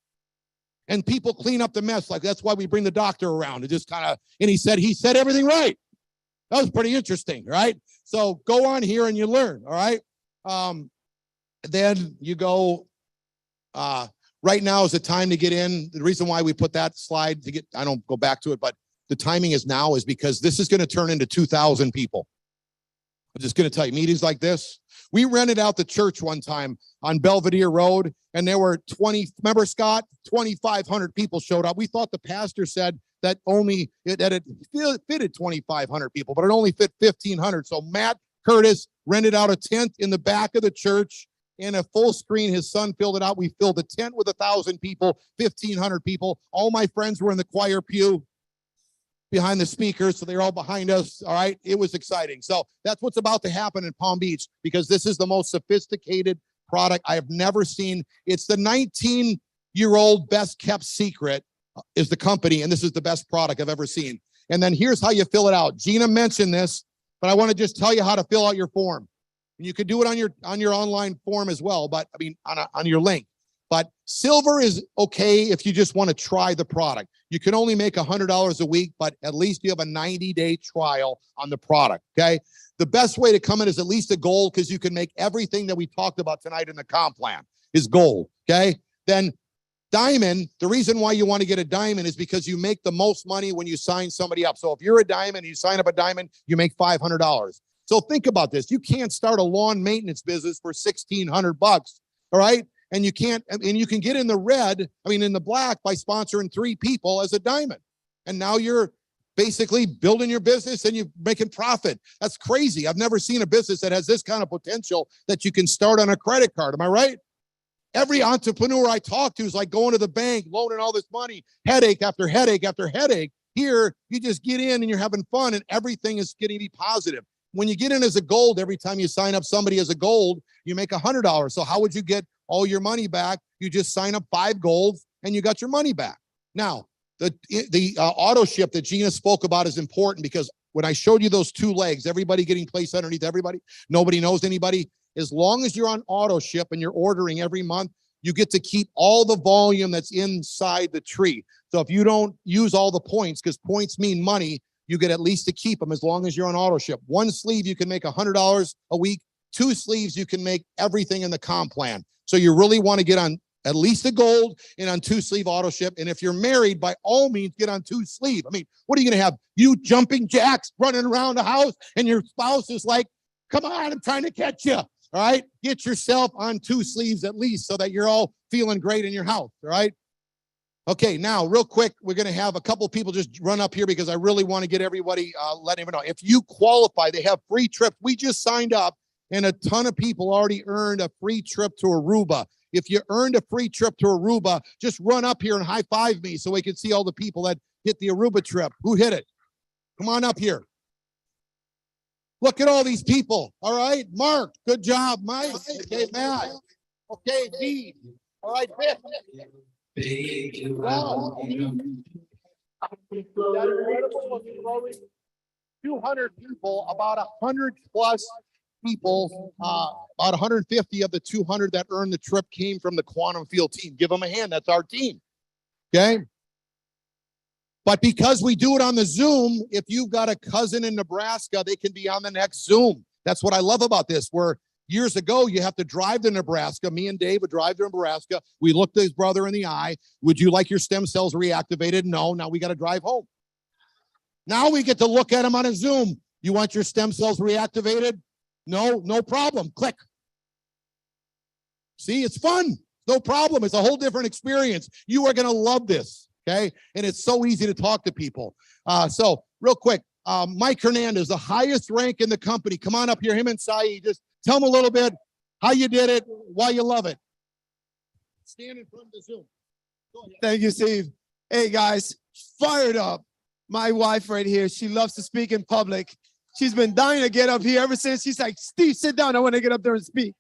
And people clean up the mess. Like, that's why we bring the doctor around and just and he said everything right. That was pretty interesting, right? So go on here and you learn, all right? Then you go, right now is the time to get in. The reason why we put that slide I don't go back to it, but the timing is now is because this is going to turn into 2,000 people. I'm just going to tell you, meetings like this. We rented out the church one time on Belvedere Road, and there were remember, Scott? 2,500 people showed up. We thought the pastor said that it fitted 2,500 people, but it only fit 1,500. So Matt Curtis rented out a tent in the back of the church and a full screen. His son filled it out. We filled the tent with 1,000 people, 1,500 people. All my friends were in the choir pew behind the speakers, so they're all behind us. All right. It was exciting. So that's what's about to happen in Palm Beach because this is the most sophisticated product I have never seen. It's the 19-year-old best kept secret is the company, and this is the best product I've ever seen. And then here's how you fill it out. Gina mentioned this, but I want to just tell you how to fill out your form. And you could do it on your online form as well, but I mean on your link. But silver is okay if you just want to try the product. You can only make $100 a week, but at least you have a 90-day trial on the product, okay? The best way to come in is at least a gold because you can make everything that we talked about tonight in the comp plan is gold, okay? Then diamond, the reason why you want to get a diamond is because you make the most money when you sign somebody up. So if you're a diamond and you sign up a diamond, you make $500. So think about this. You can't start a lawn maintenance business for $1,600, all right? And you can get in the in the black by sponsoring 3 people as a diamond. And now you're basically building your business and you're making profit. That's crazy. I've never seen a business that has this kind of potential that you can start on a credit card. Am I right? Every entrepreneur I talk to is like going to the bank, loaning all this money, headache after headache after headache. Here, you just get in and you're having fun and everything is getting to be positive. When you get in as a gold, every time you sign up somebody as a gold, you make $100. So how would you get all your money back? You just sign up 5 golds and you got your money back. Now, the auto ship that Gina spoke about is important because when I showed you those 2 legs, everybody getting placed underneath everybody, nobody knows anybody. As long as you're on auto ship and you're ordering every month, you get to keep all the volume that's inside the tree. So if you don't use all the points, because points mean money, you get at least to keep them as long as you're on auto ship. 1 sleeve, you can make $100 a week. 2 sleeves, you can make everything in the comp plan. So you really want to get on at least a gold and on 2 sleeve auto ship. And if you're married, by all means, get on 2 sleeve. I mean, what are you going to have? You jumping jacks running around the house and your spouse is like, come on, I'm trying to catch you. All right, get yourself on 2 sleeves at least so that you're all feeling great in your house. All right. Okay, now real quick, we're going to have a couple people just run up here because I really want to get everybody, let everyone know. If you qualify, they have free trips. We just signed up and a ton of people already earned a free trip to Aruba. If you earned a free trip to Aruba, just run up here and high five me so we can see all the people that hit the Aruba trip. Who hit it? Come on up here. Look at all these people. All right, Mark, good job, Mike. Okay, Matt. Okay, D. All right, Vic. Wow. 200 people, about 100 plus people, about 150 of the 200 that earned the trip came from the Quantum Field team. Give them a hand. That's our team. Okay. But because we do it on the Zoom, if you've got a cousin in Nebraska, they can be on the next Zoom. That's what I love about this, where years ago, you have to drive to Nebraska. Me and Dave would drive to Nebraska. We looked at his brother in the eye. Would you like your stem cells reactivated? No. Now we got to drive home. Now we get to look at him on a Zoom. You want your stem cells reactivated? No, no problem. Click. See, it's fun. No problem. It's a whole different experience. You are going to love this. Okay. And it's so easy to talk to people. So real quick, Mike Hernandez, the highest rank in the company. Come on up here, him and Saeed. Just tell them a little bit how you did it, why you love it. Stand in front of the Zoom. Go ahead. Thank you, Steve. Hey guys, fired up. My wife right here, she loves to speak in public. She's been dying to get up here ever since. She's like, Steve, sit down. I want to get up there and speak.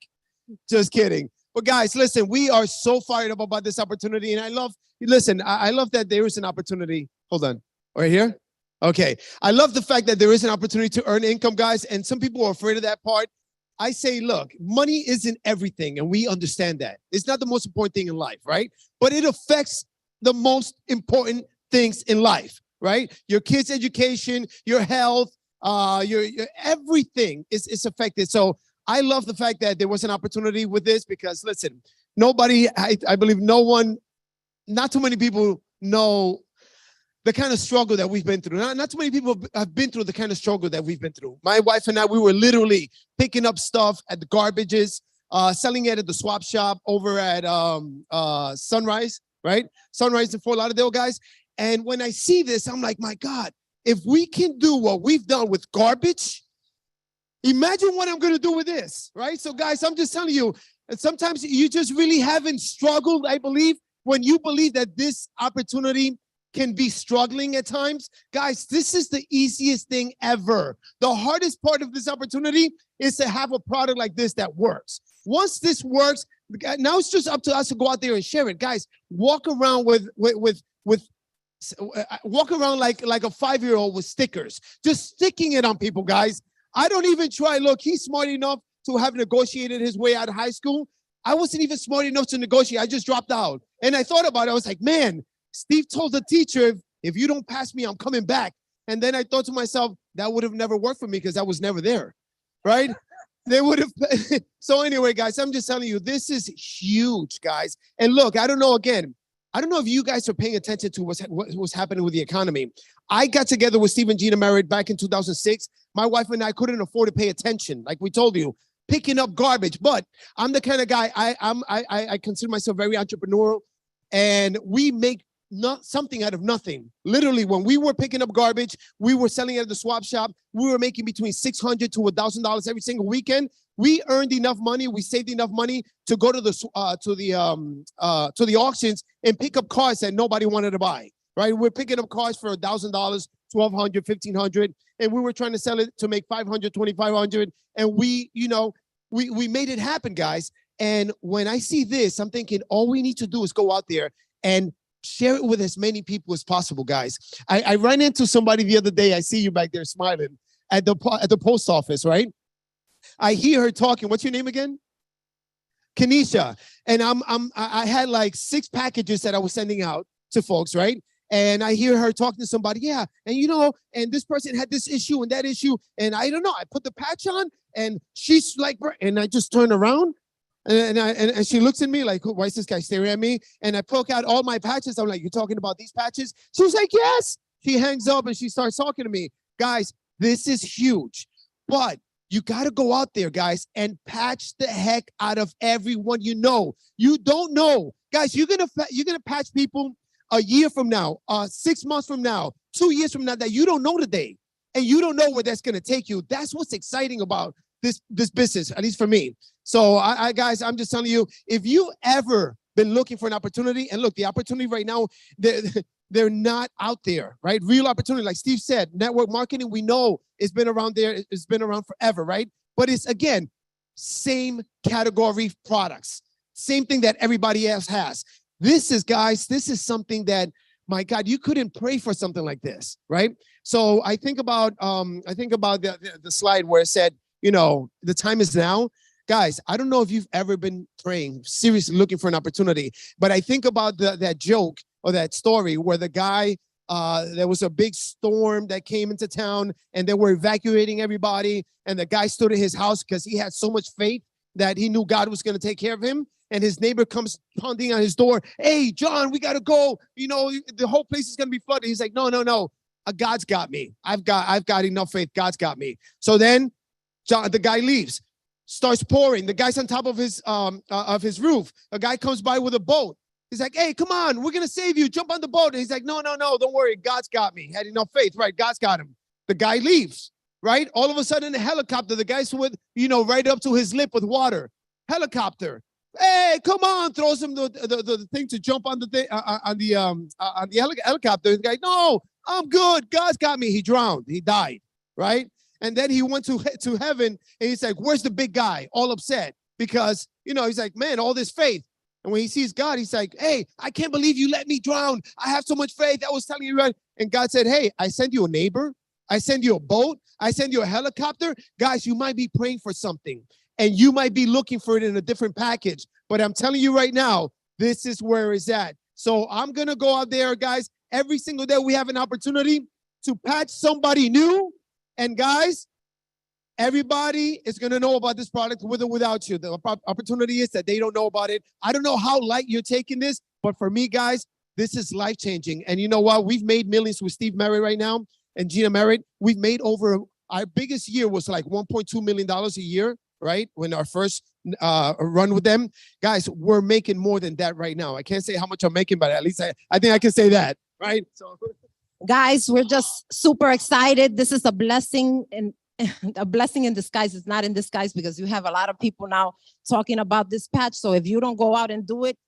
Just kidding. But guys, listen, we are so fired up about this opportunity. And I love that there is an opportunity. Hold on. Right here? Okay. I love the fact that there is an opportunity to earn income, guys. And some people are afraid of that part. I say, look, money isn't everything. And we understand that. It's not the most important thing in life, right? But it affects the most important things in life, right? Your kids' education, your health, your everything is affected. So I love the fact that there was an opportunity with this because, listen, nobody, I believe no one, not too many people know the kind of struggle that we've been through. Not too many people have been through the kind of struggle that we've been through. My wife and I, we were literally picking up stuff at the garbages, selling it at the swap shop over at Sunrise, right? Sunrise in Fort Lauderdale, guys. And when I see this, I'm like, my God, if we can do what we've done with garbage, imagine what I'm going to do with this, right? So guys, I'm just telling you, and sometimes you just really haven't struggled, I believe, when you believe that this opportunity can be struggling at times. Guys, this is the easiest thing ever. The hardest part of this opportunity is to have a product like this that works. Once this works, now it's just up to us to go out there and share it. Guys, walk around walk around like a 5-year-old with stickers, just sticking it on people, guys. I don't even try. Look, he's smart enough to have negotiated his way out of high school. I wasn't even smart enough to negotiate. I just dropped out. And I thought about it. I was like, man, Steve told the teacher, if you don't pass me, I'm coming back. And then I thought to myself, that would have never worked for me because I was never there, right? They would have. So anyway, guys, I'm just telling you, this is huge, guys. And look, I don't know if you guys are paying attention to what's happening with the economy. I got together with Steve and Gina Merritt back in 2006. My wife and I couldn't afford to pay attention, like we told you, picking up garbage. But I'm the kind of guy, I consider myself very entrepreneurial. And we make not something out of nothing. Literally, when we were picking up garbage, we were selling at the swap shop. We were making between $600 to $1,000 every single weekend. We earned enough money. We saved enough money to go to the auctions and pick up cars that nobody wanted to buy. Right? We're picking up cars for $1,000, $1,200, $1,500, and we were trying to sell it to make $500, $2,500. And we made it happen, guys. And when I see this, I'm thinking all we need to do is go out there and share it with as many people as possible, guys. I ran into somebody the other day. I see you back there smiling at the post office, right? I hear her talking. What's your name again? Kenisha. And I had like 6 packages that I was sending out to folks, right? And I hear her talking to somebody. Yeah, and and this person had this issue and that issue, and I don't know. I put the patch on, and she's like, and I just turn around. And she looks at me like, why is this guy staring at me? And I poke out all my patches. I'm like, you're talking about these patches? She was like, yes. She hangs up and she starts talking to me. Guys, this is huge. But you got to go out there, guys, and patch the heck out of everyone you know. You don't know. Guys, you're gonna patch people a year from now, 6 months from now, 2 years from now that you don't know today. And you don't know where that's going to take you. That's what's exciting about this business, at least for me. So guys, I'm just telling you, if you've ever been looking for an opportunity, and look, the opportunity right now, they're not out there, right? Real opportunity, like Steve said, network marketing, we know it's been around there. It's been around forever, right? But it's, again, same category products, same thing that everybody else has. This is something that, my God, you couldn't pray for something like this, right? So I think about the slide where it said, the time is now. Guys, I don't know if you've ever been praying, seriously looking for an opportunity, but I think about that joke or that story where the guy, there was a big storm that came into town and they were evacuating everybody. And the guy stood at his house because he had so much faith that he knew God was going to take care of him. And his neighbor comes pounding on his door. Hey, John, we got to go. The whole place is going to be flooded. He's like, no. God's got me. I've got enough faith. God's got me. So then the guy leaves. Starts pouring. The guy's on top of his roof. A guy comes by with a boat. He's like, hey, come on, we're going to save you. Jump on the boat. And he's like, no, don't worry. God's got me. Had enough faith, right? God's got him. The guy leaves, right? All of a sudden, a helicopter, the guy's with, right up to his lip with water. Helicopter. Hey, come on, throws him the thing to jump on the helicopter. The guy, no, I'm good. God's got me. He drowned. He died, right? And then he went to heaven, and he's like, where's the big guy? All upset because, he's like, man, all this faith. And when he sees God, he's like, hey, I can't believe you let me drown. I have so much faith. I was telling you, right? And God said, hey, I send you a neighbor. I send you a boat. I send you a helicopter. Guys, you might be praying for something, and you might be looking for it in a different package. But I'm telling you right now, this is where it's at. So I'm going to go out there, guys. Every single day we have an opportunity to patch somebody new. And guys, everybody is going to know about this product with or without you. The opportunity is that they don't know about it. I don't know how light you're taking this, but for me, guys, this is life-changing. And you know what? We've made millions with Steve Merritt right now and Gina Merritt. We've made our biggest year was like $1.2 million a year, right? When our first run with them. Guys, we're making more than that right now. I can't say how much I'm making, but at least I think I can say that, right? So. Guys, we're just super excited. This is a blessing and a blessing in disguise. It's not in disguise because you have a lot of people now talking about this patch. So if you don't go out and do it,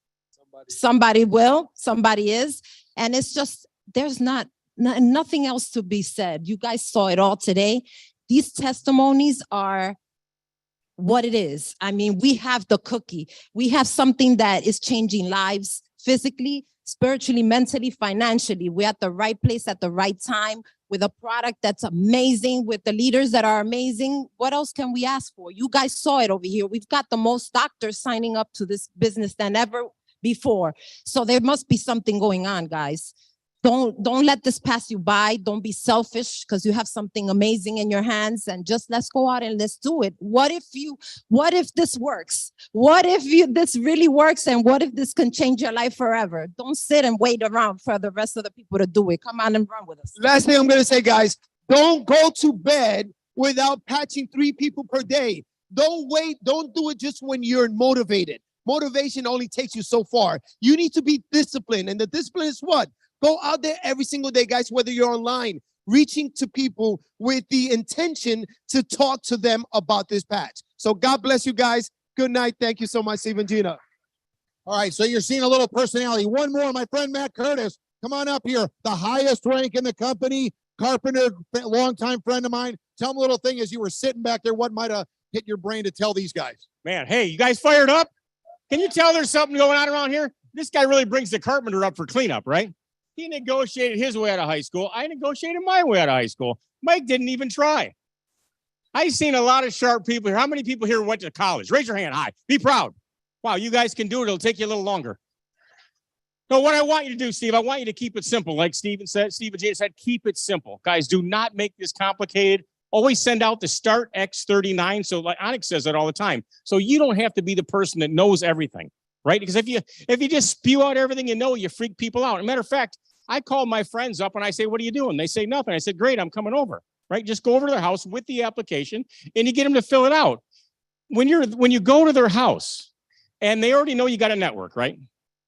somebody will, somebody is. And it's just, there's nothing else to be said. You guys saw it all today. These testimonies are what it is. I mean, we have the cookie. We have something that is changing lives physically, spiritually, mentally, financially. We're at the right place at the right time with a product that's amazing, with the leaders that are amazing. What else can we ask for? You guys saw it over here. We've got the most doctors signing up to this business than ever before. So there must be something going on, guys. Don't let this pass you by. Don't be selfish because you have something amazing in your hands, and just let's go out and let's do it. What if this works? What if this really works? And what if this can change your life forever? Don't sit and wait around for the rest of the people to do it. Come on and run with us. Last thing I'm going to say, guys, don't go to bed without patching 3 people per day. Don't wait. Don't do it just when you're motivated. Motivation only takes you so far. You need to be disciplined. And the discipline is what? Go out there every single day, guys, whether you're online, reaching to people with the intention to talk to them about this patch. So God bless you guys. Good night. Thank you so much, Steve and Gina. All right, so you're seeing a little personality. One more, my friend Matt Curtis. Come on up here. The highest rank in the company, carpenter, longtime friend of mine. Tell him a little thing as you were sitting back there. What might have hit your brain to tell these guys? Man, hey, you guys fired up? Can you tell there's something going on around here? This guy really brings the carpenter up for cleanup, right? He negotiated his way out of high school. I negotiated my way out of high school. Mike didn't even try. I've seen a lot of sharp people here. How many people here went to college? Raise your hand high. Be proud. Wow, you guys can do it. It'll take you a little longer. No, what I want you to do, Steve, I want you to keep it simple. Like Steve and Jay said, keep it simple. Guys, do not make this complicated. Always send out the start X39. So like Onyx says that all the time. So you don't have to be the person that knows everything, right? Because if you just spew out everything you know, you freak people out. As a matter of fact, I call my friends up and I say, what are you doing? They say nothing. I said, great, I'm coming over, right? Just go over to their house with the application and you get them to fill it out. When you go to their house and they already know you got a network, right?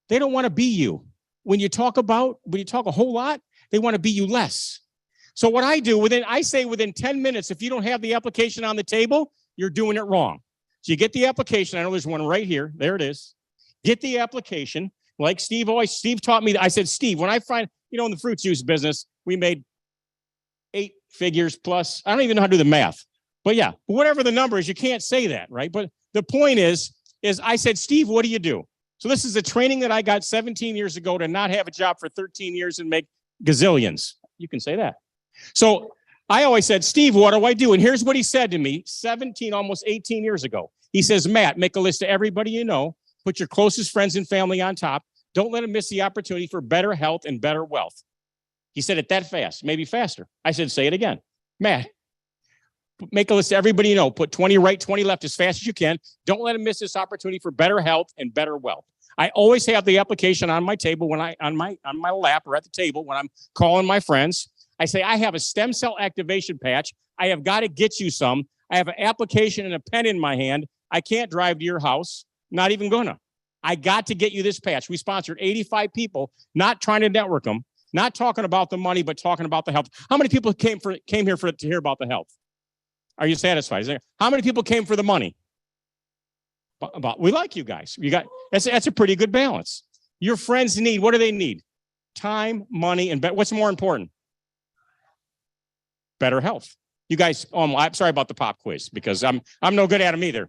They don't want to be you. When you talk a whole lot, they want to be you less. So what I do I say within 10 minutes, if you don't have the application on the table, you're doing it wrong. So you get the application. I know there's one right here. There it is. Get the application. Like Steve taught me. I said, Steve, when I find, in the fruit juice business, we made 8 figures plus. I don't even know how to do the math. But yeah, whatever the number is, you can't say that, right? But the point is I said, Steve, what do you do? So this is a training that I got 17 years ago to not have a job for 13 years and make gazillions. You can say that. So I always said, Steve, what do I do? And here's what he said to me 17, almost 18 years ago. He says, Matt, make a list of everybody you know. Put your closest friends and family on top. Don't let them miss the opportunity for better health and better wealth. He said it that fast, maybe faster. I said, say it again. Matt, make a list of everybody you know. Put 20 right, 20 left as fast as you can. Don't let them miss this opportunity for better health and better wealth. I always have the application on my table on my lap or at the table when I'm calling my friends. I say, I have a stem cell activation patch. I have got to get you some. I have an application and a pen in my hand. I can't drive to your house. Not even gonna. I got to get you this patch. We sponsored 85 people, not trying to network them, not talking about the money, but talking about the health. How many people came here to hear about the health? Are you satisfied? How many people came for the money? We like you guys. That's a pretty good balance. Your friends need, what do they need? Time, money, and what's more important? Better health. You guys, I'm sorry about the pop quiz because I'm no good at them either.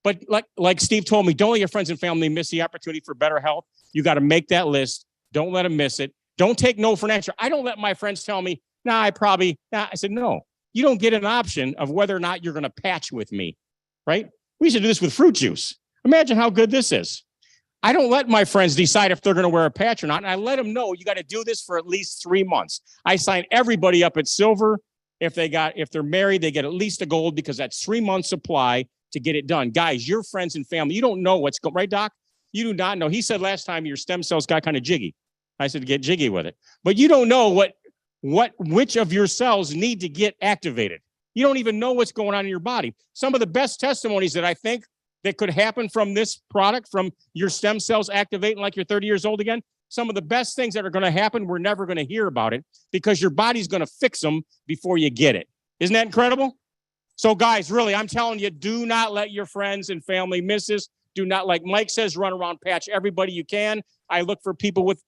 But like Steve told me, don't let your friends and family miss the opportunity for better health. You got to make that list. Don't let them miss it. Don't take no for an answer. I don't let my friends tell me, I said, no, you don't get an option of whether or not you're going to patch with me, right? We used to do this with fruit juice. Imagine how good this is. I don't let my friends decide if they're going to wear a patch or not. And I let them know you got to do this for at least 3 months. I sign everybody up at silver. If they're married, they get at least a gold because that's 3 months supply to get it done. Guys, your friends and family, you don't know what's going, right, Doc? You do not know. He said last time your stem cells got kind of jiggy. I said, get jiggy with it. But you don't know which of your cells need to get activated. You don't even know what's going on in your body. Some of the best testimonies that I think that could happen from this product, from your stem cells activating like you're 30 years old again, some of the best things that are going to happen, we're never going to hear about it because your body's going to fix them before you get it. Isn't that incredible? So guys, really, I'm telling you, do not let your friends and family miss this. Do not, like Mike says, run around, patch everybody you can. I look for people with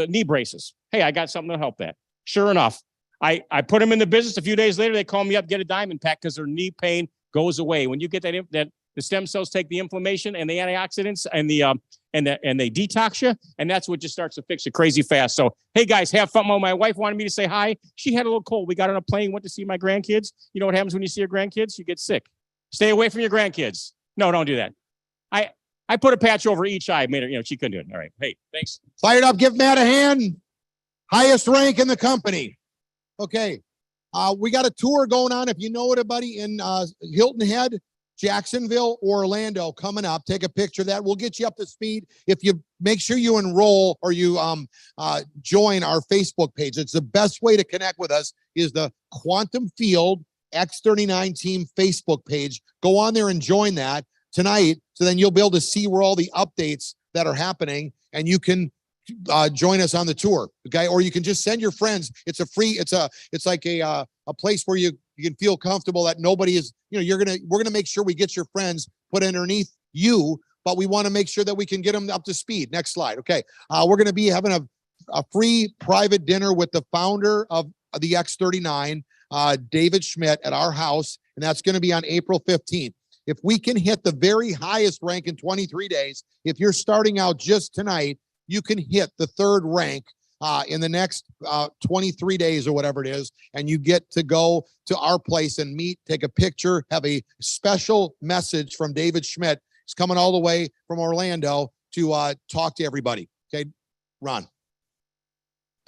knee braces. Hey, I got something to help that. Sure enough, I put them in the business. A few days later, they call me up, get a diamond pack because their knee pain goes away. When you get that the stem cells take the inflammation and the antioxidants and they detox you, and that's what just starts to fix it crazy fast. So, hey guys, have fun. My wife wanted me to say hi. She had a little cold. We got on a plane, went to see my grandkids. You know what happens when you see your grandkids? You get sick. Stay away from your grandkids. No, don't do that. I put a patch over each eye. Made her, she couldn't do it. All right. Hey, thanks. Fired up. Give Matt a hand. Highest rank in the company. Okay. We got a tour going on. If you know anybody in Hilton Head, Jacksonville, or Orlando coming up, take a picture of that. We'll get you up to speed. If you make sure you enroll or you join our Facebook page. It's the best way to connect with us is the Quantum Field X39 Team Facebook page. Go on there and join that. tonight. So then you'll be able to see where all the updates that are happening, and you can join us on the tour. Okay. Or you can just send your friends. It's a free, it's like a place where you can feel comfortable that nobody is, we're going to make sure we get your friends put underneath you, but we want to make sure that we can get them up to speed. Next slide. Okay. We're going to be having a free private dinner with the founder of the X39, David Schmidt, at our house. And that's going to be on April 15th. If we can hit the very highest rank in 23 days, if you're starting out just tonight, you can hit the third rank in the next 23 days or whatever it is. And you get to go to our place and meet, take a picture, have a special message from David Schmidt. He's coming all the way from Orlando to talk to everybody. Okay, Ron.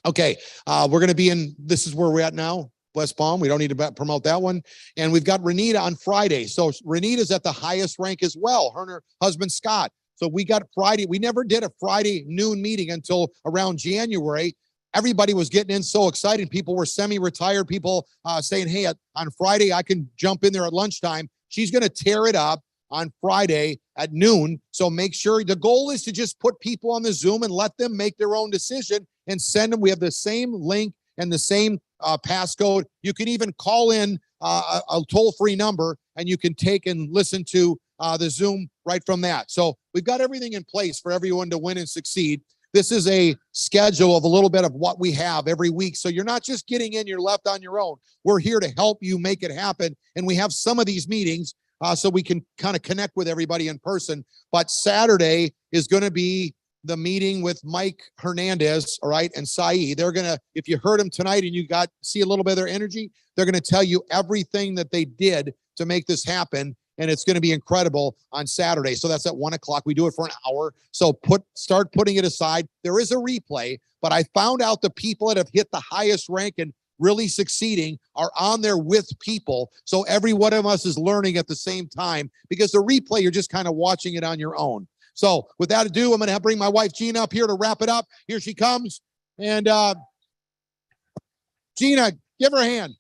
Okay, we're going to be in, this is where we're at now, West Palm. We don't need to promote that one. And we've got Renita on Friday. So Renita's at the highest rank as well, her and her husband, Scott. So we got Friday. We never did a Friday noon meeting until around January. Everybody was getting in so excited. People were semi-retired. People saying, hey, on Friday, I can jump in there at lunchtime. She's going to tear it up on Friday at noon. So make sure, the goal is to just put people on the Zoom and let them make their own decision and send them. We have the same link and the same passcode. You can even call in a toll-free number, and you can take and listen to the Zoom right from that. So we've got everything in place for everyone to win and succeed. This is a schedule of a little bit of what we have every week. So you're not just getting in, you're left on your own. We're here to help you make it happen. And we have some of these meetings so we can kind of connect with everybody in person. But Saturday is going to be the meeting with Mike Hernandez, all right, and Sai. They're going to, if you heard them tonight and you see a little bit of their energy, they're going to tell you everything that they did to make this happen. And it's going to be incredible on Saturday. So that's at 1 o'clock. We do it for an hour. So start putting it aside. There is a replay, but I found out the people that have hit the highest rank and really succeeding are on there with people. So every one of us is learning at the same time, because the replay, you're just kind of watching it on your own. So without ado, I'm going to bring my wife, Gina, up here to wrap it up. Here she comes. And Gina, give her a hand.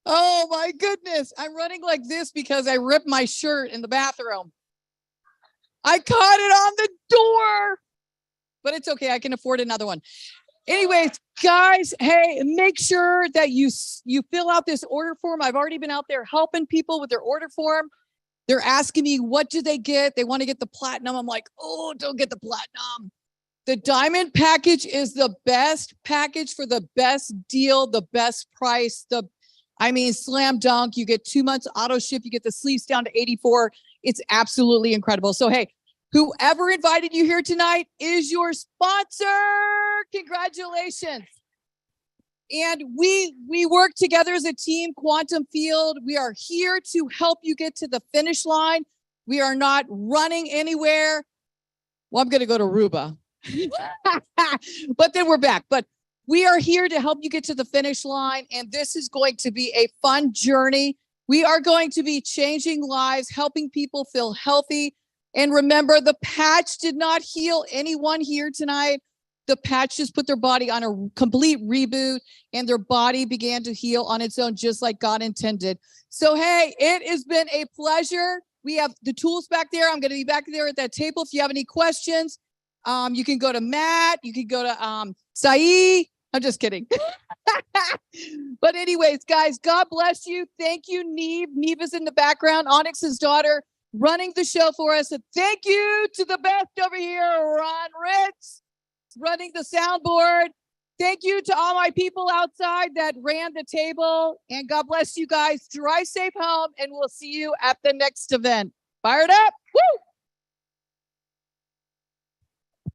Oh my goodness. I'm running like this because I ripped my shirt in the bathroom. I caught it on the door, but it's okay. I can afford another one. Anyways, guys, hey, make sure that you fill out this order form. I've already been out there helping people with their order form. They're asking me, what do they get? They want to get the platinum. I'm like, oh, don't get the platinum. The diamond package is the best package for the best deal, the best price, slam dunk. You get 2 months auto ship. You get the sleeves down to 84. It's absolutely incredible. So, hey, whoever invited you here tonight is your sponsor. Congratulations. And we work together as a team, Quantum Field. We are here to help you get to the finish line. We are not running anywhere. Well, I'm going to go to Aruba. But then we're back. But we are here to help you get to the finish line, and this is going to be a fun journey. We are going to be changing lives, helping people feel healthy. And remember, the patch did not heal anyone here tonight. The patch just put their body on a complete reboot, and their body began to heal on its own, just like God intended. So, hey, it has been a pleasure. We have the tools back there. I'm going to be back there at that table. If you have any questions, you can go to Matt. You can go to Sai. I'm just kidding. But anyways, guys, God bless you. Thank you, Neve. Neve is in the background, Onyx's daughter, running the show for us. And thank you to the best over here, Ron Ritz, running the soundboard. Thank you to all my people outside that ran the table. And God bless you guys. Drive safe home, and we'll see you at the next event. Fired up. Woo!